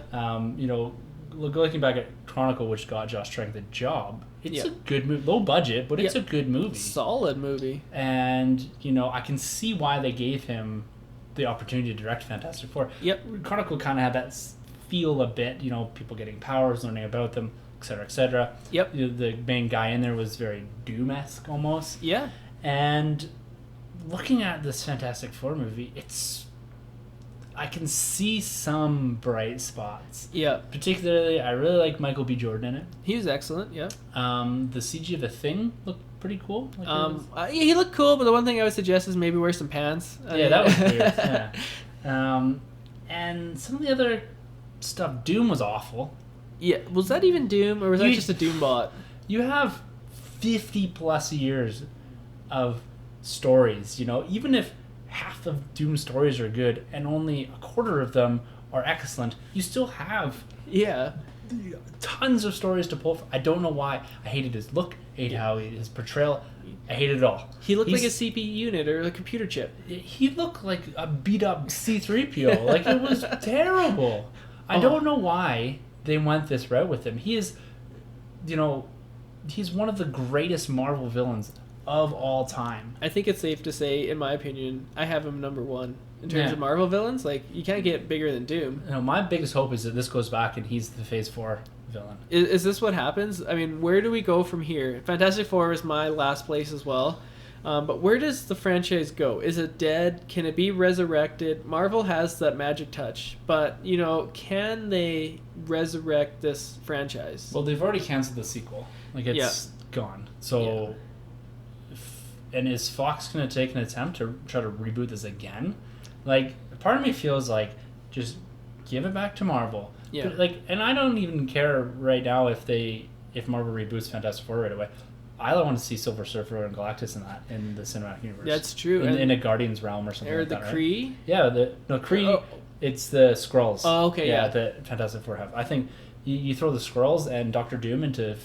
You know, looking back at Chronicle, which got Josh Trank the job, it's a good movie. Low budget, but it's a good movie. Solid movie. And, you know, I can see why they gave him the opportunity to direct Fantastic Four. Yep. Chronicle kind of had that feel a bit, you know, people getting powers, learning about them, etc., etc. Yep. You know, the main guy in there was very Doom-esque almost. Yeah. And looking at this Fantastic Four movie, I can see some bright spots. Yeah. Particularly, I really like Michael B. Jordan in it. He was excellent, yeah. The CG of the Thing looked pretty cool. Like he looked cool, but the one thing I would suggest is maybe wear some pants. That was weird. Yeah. And some of the other stuff, Doom was awful. Yeah, was that even Doom, or was that just a Doom bot? You have 50 plus years of stories, even if half of Doom stories are good and only a quarter of them are excellent, you still have tons of stories to pull from. I don't know why. I hated his look, I hated his portrayal. I hated it all. He looked like a CPU unit or a computer chip. He looked like a beat up C-3PO. Like, it was terrible. I don't know why they went this route with him. He is, he's one of the greatest Marvel villains of all time. I think it's safe to say, in my opinion, I have him number one. In terms of Marvel villains, like, you can't get bigger than Doom. My biggest hope is that this goes back and he's the Phase 4 villain. Is this what happens? I mean, where do we go from here? Fantastic Four is my last place as well. But where does the franchise go? Is it dead? Can it be resurrected? Marvel has that magic touch. But, can they resurrect this franchise? Well, they've already canceled the sequel. Like, it's gone. So, and is Fox going to take an attempt to try to reboot this again? Like, part of me feels like, just give it back to Marvel. Yeah. But, and I don't even care right now if Marvel reboots Fantastic Four right away. I want to see Silver Surfer and Galactus in the cinematic universe. That's true. In a Guardians realm or something like that, Or the Kree? Right? Yeah, Kree, it's the Skrulls. Oh, okay, yeah. That Fantastic Four have. I think you throw the Skrulls and Doctor Doom into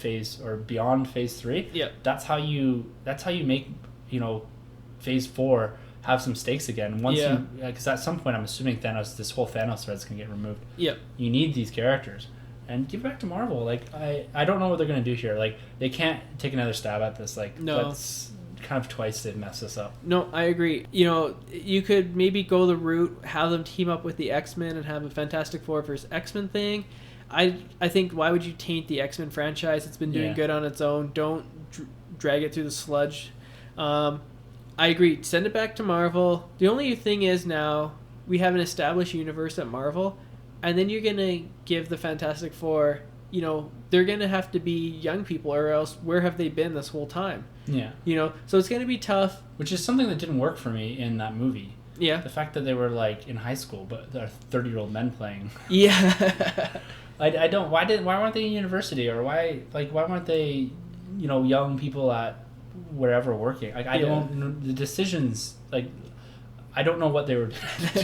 beyond Phase 3. Yeah. That's how you make, Phase 4 have some stakes again. Because at some point I'm assuming this whole Thanos thread's going to get removed. Yep. You need these characters. And give it back to Marvel. Like, I don't know what they're going to do here. Like, they can't take another stab at this. Like, that's kind of twice they've messed this up. No, I agree. You could maybe go the route, have them team up with the X-Men and have a Fantastic Four versus X-Men thing. I think, why would you taint the X-Men franchise? It's been doing good on its own. Don't drag it through the sludge. I agree. Send it back to Marvel. The only thing is now we have an established universe at Marvel, and then you're going to give the Fantastic Four, they're going to have to be young people, or else where have they been this whole time? Yeah. So it's going to be tough. Which is something that didn't work for me in that movie. Yeah. The fact that they were, in high school, but they're 30-year-old men playing. Yeah. I don't... Why weren't they in university? Or why weren't they, young people at wherever working? I don't... The decisions, I don't know what they were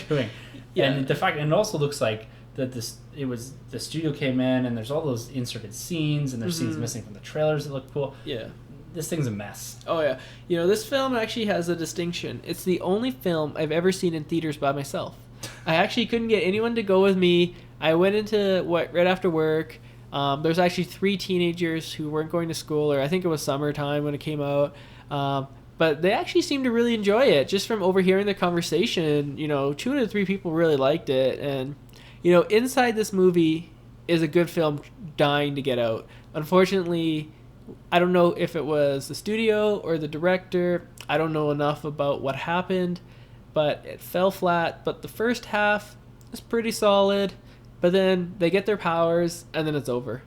doing. Yeah. And it also looks like that the studio came in and there's all those inserted scenes and there's scenes missing from the trailers that look cool. Yeah. This thing's a mess. Oh yeah. This film actually has a distinction. It's the only film I've ever seen in theaters by myself. I actually couldn't get anyone to go with me. I went into right after work. There's actually 3 teenagers who weren't going to school, or I think it was summertime when it came out. But they actually seemed to really enjoy it. Just from overhearing the conversation, 2 out of 3 people really liked it. And, inside this movie is a good film dying to get out. Unfortunately, I don't know if it was the studio or the director. I don't know enough about what happened, but it fell flat. But the first half is pretty solid. But then they get their powers, and then it's over.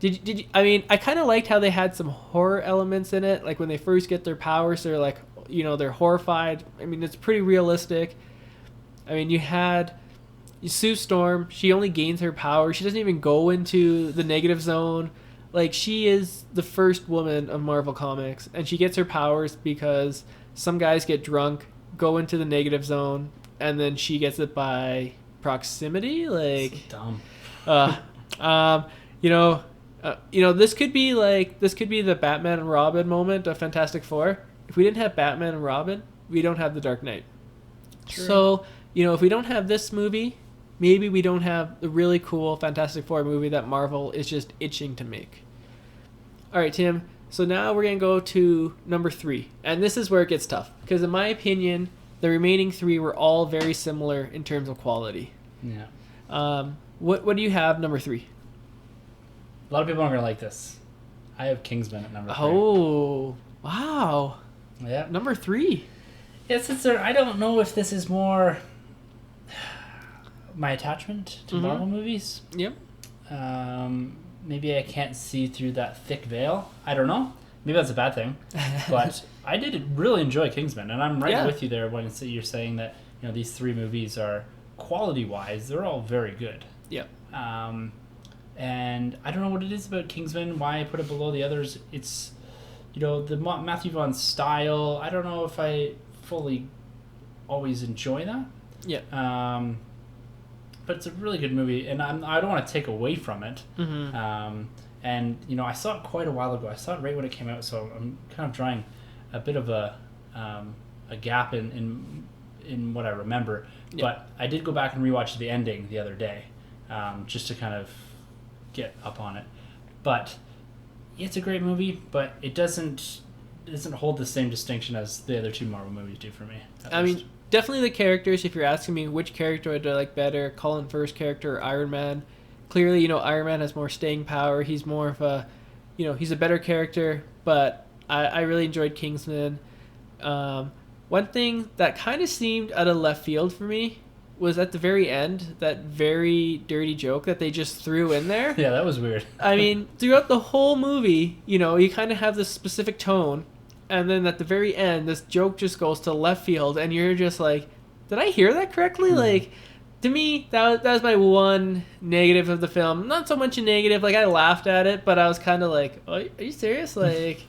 Did you, I kind of liked how they had some horror elements in it. Like when they first get their powers, they're like, they're horrified. It's pretty realistic. You had Sue Storm. She only gains her power. She doesn't even go into the negative zone. Like, she is the first woman of Marvel Comics, and she gets her powers because some guys get drunk, go into the negative zone, and then she gets it by proximity. Like, so dumb. This could be the Batman and Robin moment of Fantastic Four. If we didn't have Batman and Robin, we don't have the Dark Knight. True. So, if we don't have this movie, maybe we don't have the really cool Fantastic Four movie that Marvel is just itching to make. All right, Tim. So now we're going to go to number 3. And this is where it gets tough. Because in my opinion, the remaining 3 were all very similar in terms of quality. Yeah. What do you have number 3? A lot of people aren't going to like this. I have Kingsman at number 3. Oh, wow. Yeah. Number 3. Yes, I don't know if this is more my attachment to Marvel movies. Yep. Maybe I can't see through that thick veil. I don't know. Maybe that's a bad thing. But I did really enjoy Kingsman, and I'm right with you there when you're saying that these 3 movies are quality-wise, they're all very good. Yeah. And I don't know what it is about Kingsman, why I put it below the others. It's, the Matthew Vaughn's style. I don't know if I fully always enjoy that. Yeah. But it's a really good movie, and I don't want to take away from it. Mm-hmm. And I saw it quite a while ago. I saw it right when it came out, so I'm kind of drawing a bit of a gap in what I remember. Yeah. But I did go back and rewatch the ending the other day, just to kind of get up on it. But it's a great movie, but it doesn't hold the same distinction as the other two Marvel movies do for me. I mean, definitely the characters. If you're asking me which character would I like better, Colin Firth's character or Iron Man, clearly, Iron Man has more staying power. He's more of a, he's a better character, but I really enjoyed Kingsman. One thing that kind of seemed out of left field for me was at the very end, that very dirty joke that they just threw in there. Yeah, that was weird. I mean, throughout the whole movie, you kind of have this specific tone, and then at the very end, this joke just goes to left field, and you're just like, did I hear that correctly? Like, to me, that was my one negative of the film. Not so much a negative, like, I laughed at it, but I was kind of like, oh, are you serious? Like,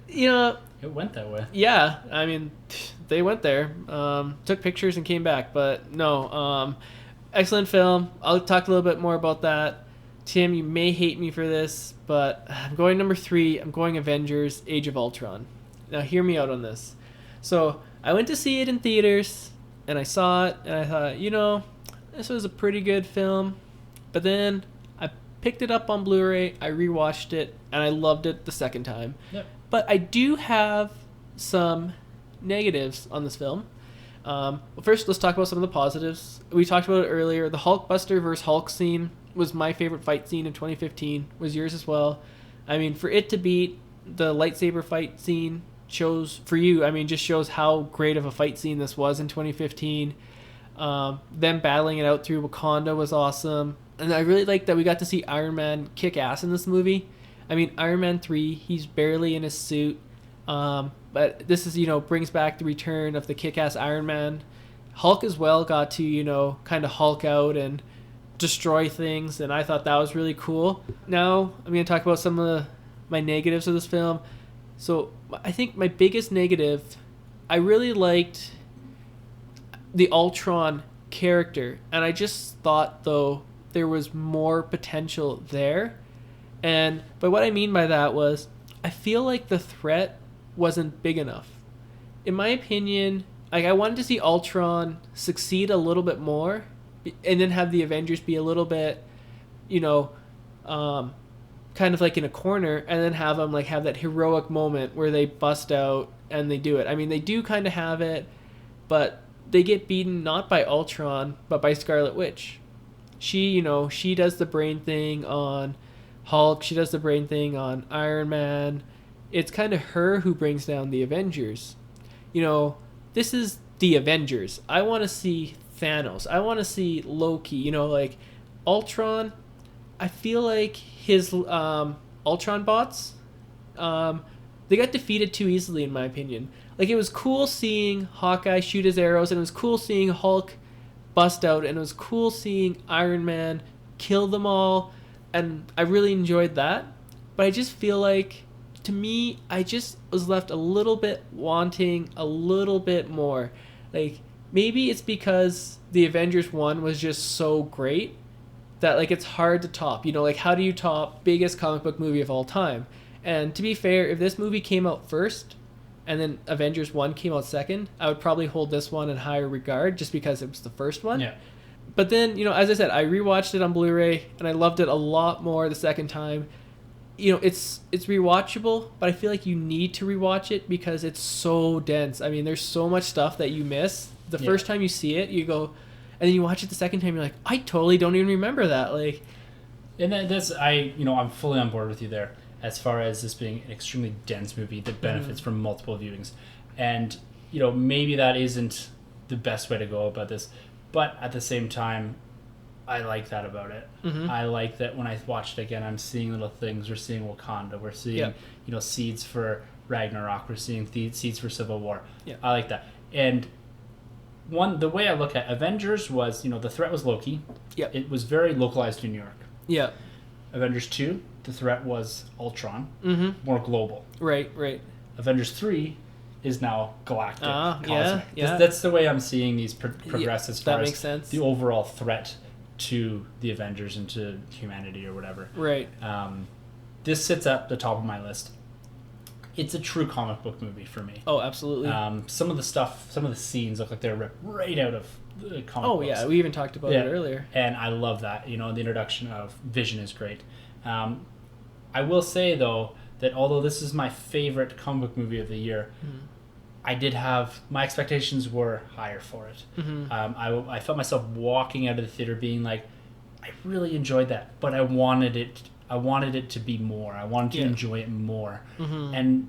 It went that way. Yeah, I mean, they went there, took pictures and came back, but no, excellent film. I'll talk a little bit more about that. Tim, you may hate me for this, but I'm going number 3. I'm going Avengers: Age of Ultron. Now, hear me out on this. So, I went to see it in theaters, and I saw it, and I thought, this was a pretty good film, but then I picked it up on Blu-ray, I rewatched it, and I loved it the second time. Yep. But I do have some negatives on this film. Well, first, let's talk about some of the positives. We talked about it earlier. The Hulkbuster versus Hulk scene was my favorite fight scene in 2015. Was yours as well? I mean, for it to beat the lightsaber fight scene shows, for you, I mean, just shows how great of a fight scene this was in 2015. Them battling it out through Wakanda was awesome. And I really like that we got to see Iron Man kick ass in this movie. I mean, Iron Man 3, he's barely in his suit. But this is, brings back the return of the kick-ass Iron Man. Hulk as well got to, kind of Hulk out and destroy things, and I thought that was really cool. Now, I'm going to talk about some of my negatives of this film. So, I think my biggest negative, I really liked the Ultron character, and I just thought, though, there was more potential there. But what I mean by that was, I feel like the threat wasn't big enough. In my opinion, I wanted to see Ultron succeed a little bit more, and then have the Avengers be a little bit, kind of like in a corner, and then have them have that heroic moment where they bust out and they do it. I mean, they do kind of have it, but they get beaten not by Ultron, but by Scarlet Witch. She does the brain thing on Hulk, she does the brain thing on Iron Man. It's kind of her who brings down the Avengers. This is the Avengers. I want to see Thanos. I want to see Loki. Ultron, I feel like his Ultron bots, they got defeated too easily in my opinion. It was cool seeing Hawkeye shoot his arrows, and it was cool seeing Hulk bust out, and it was cool seeing Iron Man kill them all. And I really enjoyed that. But I just feel like, to me, I just was left a little bit wanting a little bit more. Maybe it's because the Avengers 1 was just so great that, it's hard to top. How do you top biggest comic book movie of all time? And to be fair, if this movie came out first, and then Avengers 1 came out second, I would probably hold this one in higher regard just because it was the first one. Yeah. But then, as I said, I rewatched it on Blu-ray, and I loved it a lot more the second time. It's rewatchable, but I feel like you need to rewatch it because it's so dense. I mean, there's so much stuff that you miss. The first time you see it, you go, and then you watch it the second time, you're like, I totally don't even remember that. And I'm fully on board with you there as far as this being an extremely dense movie that benefits from multiple viewings. And, maybe that isn't the best way to go about this. But at the same time, I like that about it. Mm-hmm. I like that when I watch it again, I'm seeing little things. We're seeing Wakanda. We're seeing, seeds for Ragnarok. We're seeing seeds for Civil War. Yeah. I like that. And the way I look at Avengers was, the threat was Loki. Yep. It was very localized to New York. Yeah. Avengers 2, the threat was Ultron, more global. Right. Avengers 3 is now galactic, cosmic. Yeah. That's the way I'm seeing these progress as far that as makes sense. the overall threat to the Avengers and to humanity or whatever. Right. This sits at the top of my list. It's a true comic book movie for me. Oh, absolutely. Some of the scenes look like they're ripped right out of the comic books. Oh, yeah. We even talked about it earlier. And I love that. The introduction of Vision is great. I will say, though, that although this is my favorite comic book movie of the year, my expectations were higher for it. I felt myself walking out of the theater being like, I really enjoyed that, but I wanted it to be more. I wanted to enjoy it more. And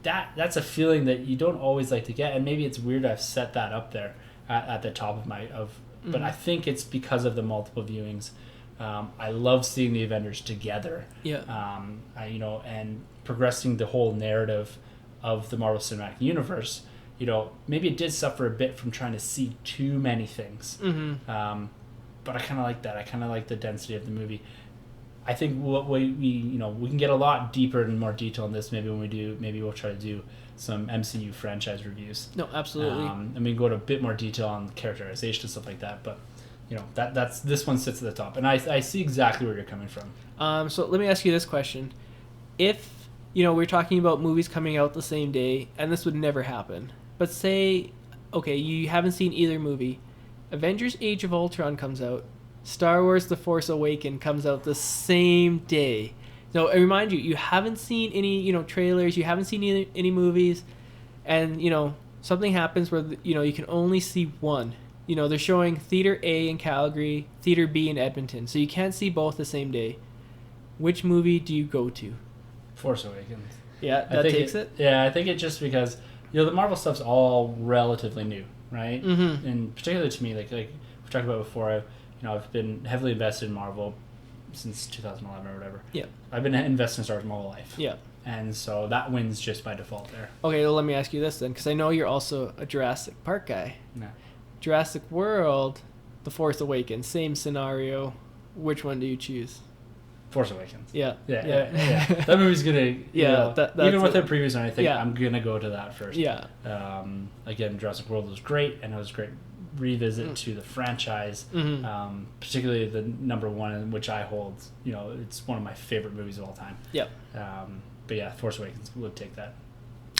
that's a feeling that you don't always like to get, and maybe it's weird I've set that up there at the top of but I think it's because of the multiple viewings. I love seeing the Avengers together. And progressing the whole narrative of the Marvel Cinematic Universe. Maybe it did suffer a bit from trying to see too many things. But I kind of like that. I kind of like the density of the movie. I think what we can get a lot deeper and more detail on this maybe when we do. Maybe we'll try to do some MCU franchise reviews. No, absolutely. And we can go into a bit more detail on characterization and stuff like that. But that's this one sits at the top, and I see exactly where you're coming from. So let me ask you this question: if we're talking about movies coming out the same day, and this would never happen, but say, okay, you haven't seen either movie. Avengers: Age of Ultron comes out. Star Wars: The Force Awakens comes out the same day. So I remind you, you haven't seen any, trailers, you haven't seen any movies, and, something happens where, you can only see one. They're showing Theater A in Calgary, Theater B in Edmonton, so you can't see both the same day. Which movie do you go to? Force Awakens. Yeah, that takes it? Yeah, I think it's just because, the Marvel stuff's all relatively new, right? And particularly to me, like we talked about before, I've been heavily invested in Marvel since 2011 or whatever. Yeah. I've been invested in Star Wars my whole life. Yeah. And so that wins just by default there. Okay, well, let me ask you this then, because I know you're also a Jurassic Park guy. No. Jurassic World, The Force Awakens, same scenario. Which one do you choose? Force Awakens. Yeah. That movie's gonna. Even with the previews and anything, I'm gonna go to that first. Yeah. Again, Jurassic World was great, and it was a great revisit to the franchise, particularly the number one, which I hold. It's one of my favorite movies of all time. Yep. But yeah, Force Awakens would take that.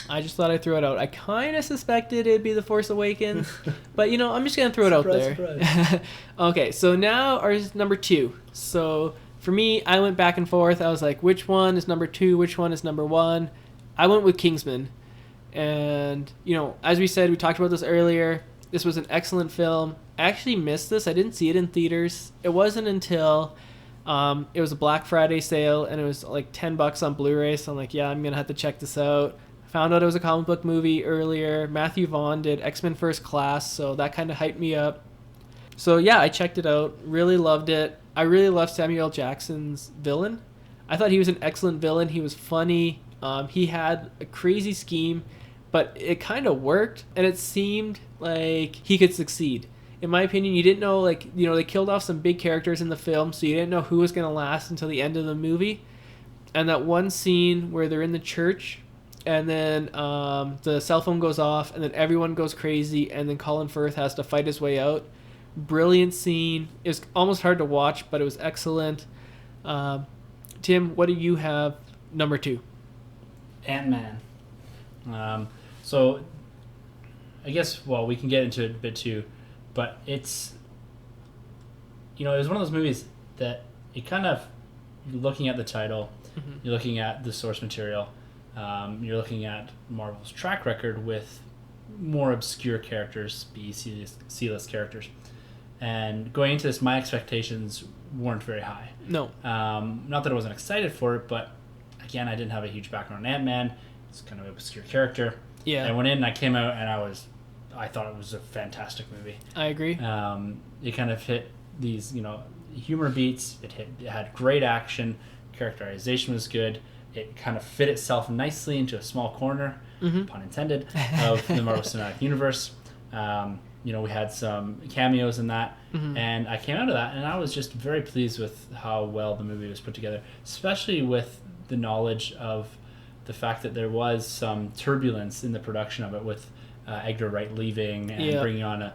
I just thought I'd throw it out. I kind of suspected it'd be The Force Awakens, but I'm just gonna throw it out there. Surprise. Okay, so now ours number 2. So for me, I went back and forth. I was like, which one is number 2? Which one is number 1? I went with Kingsman, and as we said, we talked about this earlier. This was an excellent film. I actually missed this. I didn't see it in theaters. It wasn't until it was a Black Friday sale, and it was like $10 on Blu-ray. So I'm like, yeah, I'm going to have to check this out. Found out it was a comic book movie earlier. Matthew Vaughn did X-Men First Class, so that kind of hyped me up. So yeah, I checked it out. Really loved it. I really loved Samuel L. Jackson's villain. I thought he was an excellent villain. He was funny. He had a crazy scheme, but it kind of worked, and it seemed like he could succeed. In my opinion, you didn't know, they killed off some big characters in the film, so you didn't know who was going to last until the end of the movie. And that one scene where they're in the church, and then the cell phone goes off, and then everyone goes crazy, and then Colin Firth has to fight his way out. Brilliant scene. It was almost hard to watch, but it was excellent. Tim, what do you have number 2? Ant-Man. So I guess, we can get into it a bit too, but it's, it was one of those movies that it kind of, you're looking at the title, you're looking at the source material, you're looking at Marvel's track record with more obscure characters, B, C-list characters. And going into this, my expectations weren't very high. No. Not that I wasn't excited for it, but again, I didn't have a huge background on Ant-Man. It's kind of an obscure character. Yeah. I went in and I came out and I thought it was a fantastic movie. I agree. It kind of hit these, humor beats. It had great action. Characterization was good. It kind of fit itself nicely into a small corner, pun intended, of the Marvel Cinematic Universe. we had some cameos in that, Mm-hmm. and I came out of that, and I was just very pleased with how well the movie was put together, especially with the knowledge of the fact that there was some turbulence in the production of it, with Edgar Wright leaving and bringing on a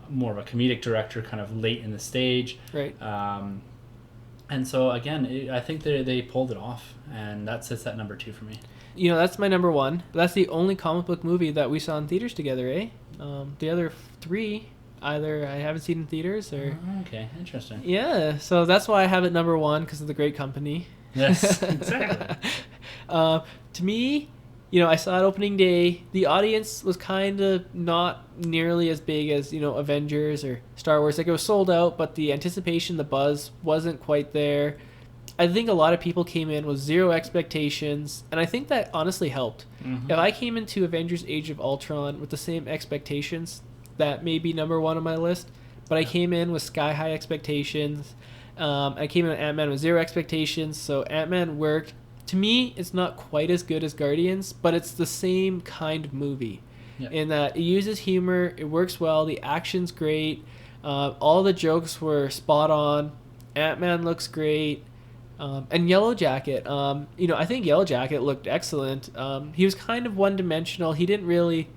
more of a comedic director kind of late in the stage. Right. And so, again, I think they pulled it off, and that sits at number 2 for me. That's my number 1. That's the only comic book movie that we saw in theaters together, eh? The other 3, either I haven't seen in theaters or... Okay, interesting. Yeah, so that's why I have it number 1, because of the great company. Yes, exactly. To me, I saw it opening day. The audience was kind of not nearly as big as, Avengers or Star Wars. Like, it was sold out, but the anticipation, the buzz wasn't quite there. I think a lot of people came in with zero expectations, and I think that honestly helped. Mm-hmm. If I came into Avengers Age of Ultron with the same expectations, that may be number 1 on my list, but I came in with sky-high expectations. I came in with Ant-Man with zero expectations, so Ant-Man worked. To me, it's not quite as good as Guardians, but it's the same kind of movie in that it uses humor, it works well, the action's great, all the jokes were spot on, Ant-Man looks great, and Yellow Jacket, I think Yellow Jacket looked excellent. He was kind of one-dimensional. He didn't really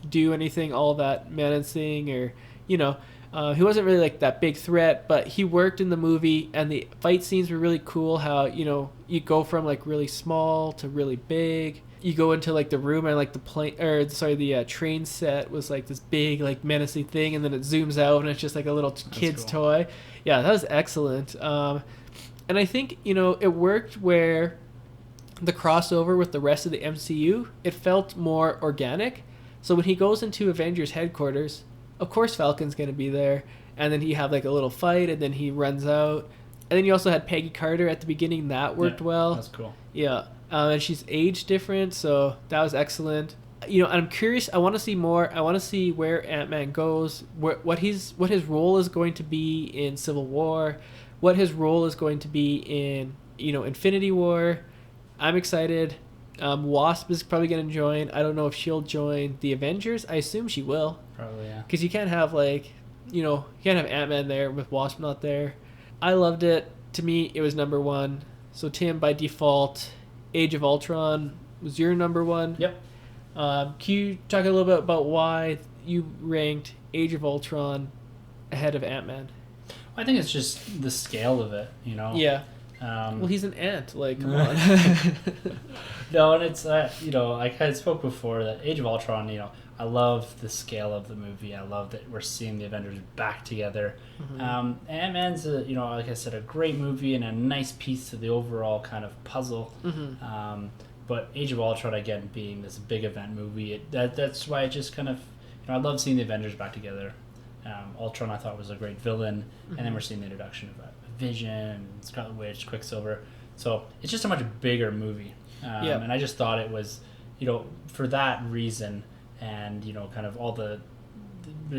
do anything all that menacing or, he wasn't really like that big threat, but he worked in the movie, and the fight scenes were really cool. How, you go from like really small to really big. You go into like the room, and like the train set was like this big like menacing thing, and then it zooms out and it's just like a little kid's toy. Yeah, that was excellent. And I think, it worked where the crossover with the rest of the MCU, it felt more organic. So when he goes into Avengers headquarters, of course Falcon's going to be there, and then he have like a little fight, and then he runs out. And then you also had Peggy Carter at the beginning. That worked well. That's cool. Yeah. And she's aged different, so that was excellent. I'm curious. I want to see more. I want to see where Ant-Man goes, what his role is going to be in Civil War, what his role is going to be in, Infinity War. I'm excited. Wasp is probably going to join. I don't know if she'll join the Avengers. I assume she will. Probably, yeah. Because you can't have you can't have Ant-Man there with Wasp not there. I loved it. To me, it was number 1. So Tim, by default, Age of Ultron was your number 1. Yep. Can you talk a little bit about why you ranked Age of Ultron ahead of Ant-Man? I think it's just the scale of it, Yeah. Well, he's an ant. Like, come on. No, and it's, I kind of spoke before that Age of Ultron, I love the scale of the movie. I love that we're seeing the Avengers back together. Mm-hmm. Ant-Man's, like I said, a great movie and a nice piece to the overall kind of puzzle. Mm-hmm. But Age of Ultron, again, being this big event movie, that's why it just kind of, I love seeing the Avengers back together. Ultron, I thought, was a great villain. Mm-hmm. And then we're seeing the introduction of Vision, Scarlet Witch, Quicksilver. So it's just a much bigger movie. And I just thought it was, for that reason, and kind of all the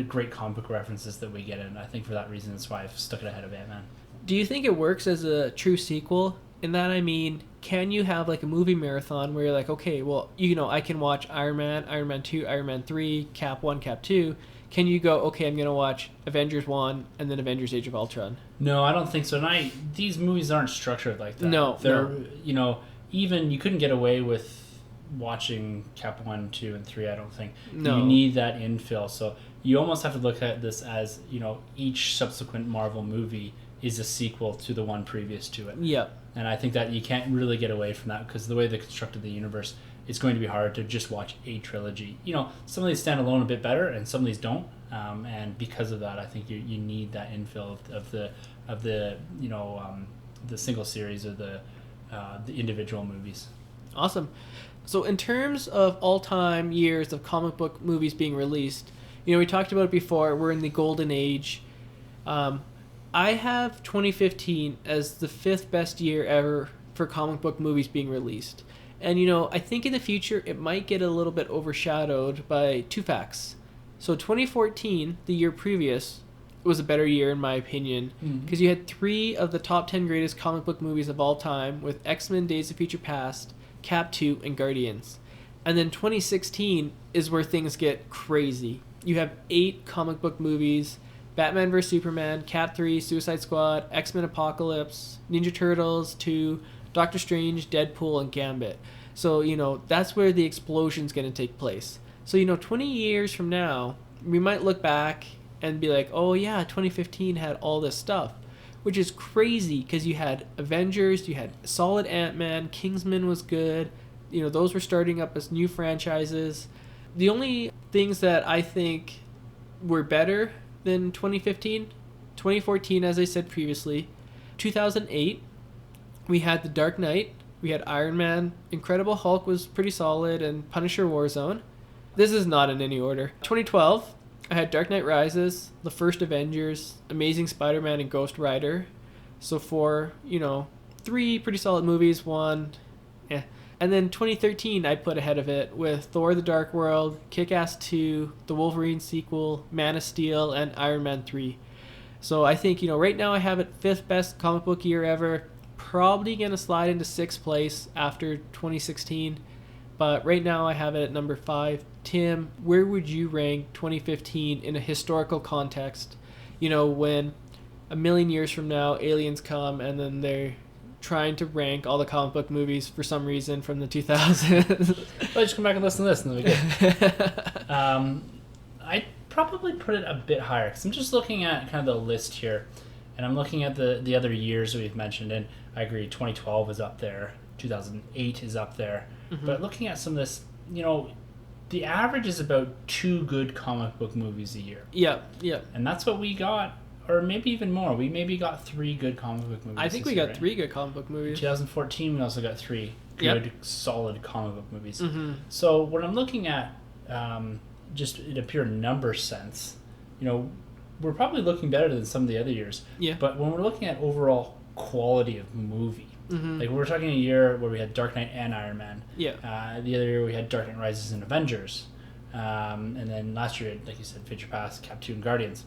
great comic book references that we get in, I think for that reason that's why I've stuck it ahead of Ant-Man. Do you think it works as a true sequel? In that, I mean, can you have like a movie marathon where you're like, okay, well, I can watch Iron Man 2, Iron Man 3, Cap 1, Cap 2. Can you go, okay, I'm going to watch Avengers 1 and then Avengers Age of Ultron? No, I don't think so. And these movies aren't structured like that. No. Even you couldn't get away with watching Cap 1, 2, and 3, I don't think. No. You need that infill. So you almost have to look at this as, each subsequent Marvel movie is a sequel to the one previous to it. Yeah. And I think that you can't really get away from that because the way they constructed the universe, it's going to be hard to just watch a trilogy. Some of these stand alone a bit better, and some of these don't. And because of that, I think you need that infill of the single series or the individual movies. Awesome. So in terms of all-time years of comic book movies being released, we talked about it before. We're in the golden age. I have 2015 as the 5th best year ever for comic book movies being released. And, I think in the future it might get a little bit overshadowed by 2 facts. So 2014, the year previous, was a better year in my opinion because you had 3 of the top 10 greatest comic book movies of all time with X-Men Days of Future Past, Cap 2, and Guardians. And then 2016 is where things get crazy. you have 8 comic book movies: Batman vs Superman, Cat 3, Suicide Squad, X-Men Apocalypse, Ninja Turtles 2, Doctor Strange, Deadpool, and Gambit. So, that's where the explosion's going to take place. So, 20 years from now, we might look back and be like, oh yeah, 2015 had all this stuff, which is crazy because you had Avengers, you had solid Ant-Man, Kingsman was good, those were starting up as new franchises. The only things that I think were better than 2014, as I said previously, 2008, we had The Dark Knight, we had Iron Man, Incredible Hulk was pretty solid, and Punisher Warzone. This is not in any order. 2012, I had Dark Knight Rises, The First Avengers, Amazing Spider-Man, and Ghost Rider. So 4, 3 pretty solid movies, 1, eh. And then 2013, I put ahead of it with Thor: The Dark World, Kick-Ass 2, the Wolverine sequel, Man of Steel, and Iron Man 3. So I think, right now I have it 5th best comic book year ever. Probably going to slide into 6th place after 2016. But right now I have it at number 5. Tim, where would you rank 2015 in a historical context? When a million years from now, aliens come and then they're trying to rank all the comic book movies for some reason from the 2000s. Well, just come back and listen to this and then we get I'd probably put it a bit higher because I'm just looking at kind of the list here, and I'm looking at the other years that we've mentioned, and I agree 2012 is up there, 2008 is up there, but looking at some of this, the average is about 2 good comic book movies a year. Yeah. And that's what we got. Or maybe even more. We maybe got 3 good comic book movies. I think we got 3 good comic book movies. 2014, we also got 3 good, solid comic book movies. So when I'm looking at just in a pure number sense, we're probably looking better than some of the other years. Yeah. But when we're looking at overall quality of movie, like we're talking a year where we had Dark Knight and Iron Man. Yeah. The other year we had Dark Knight Rises and Avengers. And then last year, like you said, Future Past, Cap 2, and Guardians.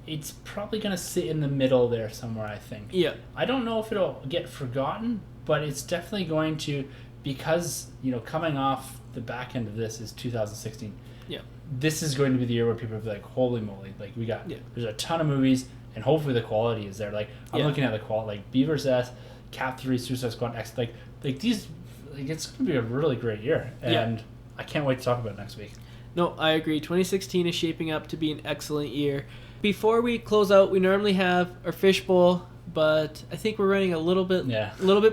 It's probably going to sit in the middle there somewhere, I think. Yeah. I don't know if it'll get forgotten, but it's definitely going to, because, coming off the back end of this is 2016. Yeah. This is going to be the year where people will be like, holy moly, like there's a ton of movies, and hopefully the quality is there. Like, I'm looking at the quality, like B vs. S, Cap 3, Suicide Squad, X, like these, it's going to be a really great year. And I can't wait to talk about it next week. No, I agree. 2016 is shaping up to be an excellent year. Before we close out, we normally have our fishbowl, but I think we're running a little bit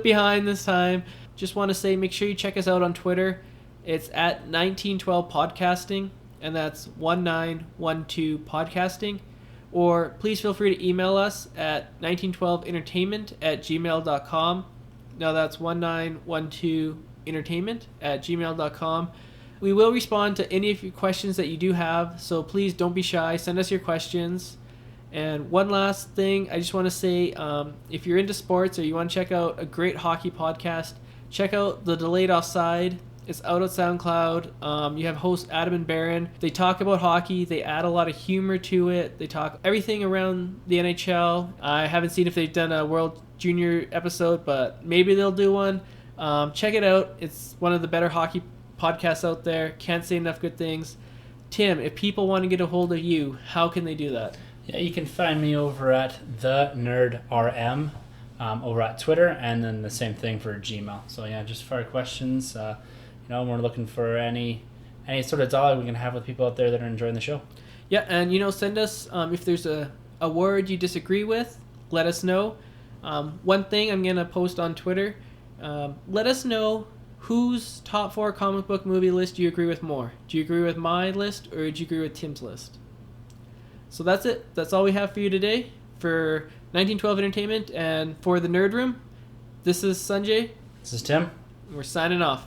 behind this time. Just want to say, make sure you check us out on Twitter. It's at 1912 Podcasting, and that's 1912 Podcasting. Or please feel free to email us at 1912entertainment@gmail.com. Now that's 1912entertainment@gmail.com. We will respond to any of your questions that you do have, so please don't be shy. Send us your questions. And one last thing, I just want to say, if you're into sports or you want to check out a great hockey podcast, check out The Delayed Offside. It's out on SoundCloud. You have hosts Adam and Barron. They talk about hockey. They add a lot of humor to it. They talk everything around the NHL. I haven't seen if they've done a World Junior episode, but maybe they'll do one. Check it out. It's one of the better hockey podcasts out there. Can't say enough good things. Tim, if people want to get a hold of you, how can they do that? Yeah, you can find me over at the NerdRM over at Twitter, and then the same thing for Gmail. So yeah, just fire questions. We're looking for any sort of dialogue we can have with people out there that are enjoying the show. Yeah, and send us if there's a word you disagree with, let us know. One thing I'm gonna post on Twitter, let us know whose top 4 comic book movie list do you agree with more. Do you agree with my list, or do you agree with Tim's list? So that's it. That's all we have for you today for 1912 Entertainment and for the Nerd Room. This is Sunjay. This is Tim. We're signing off.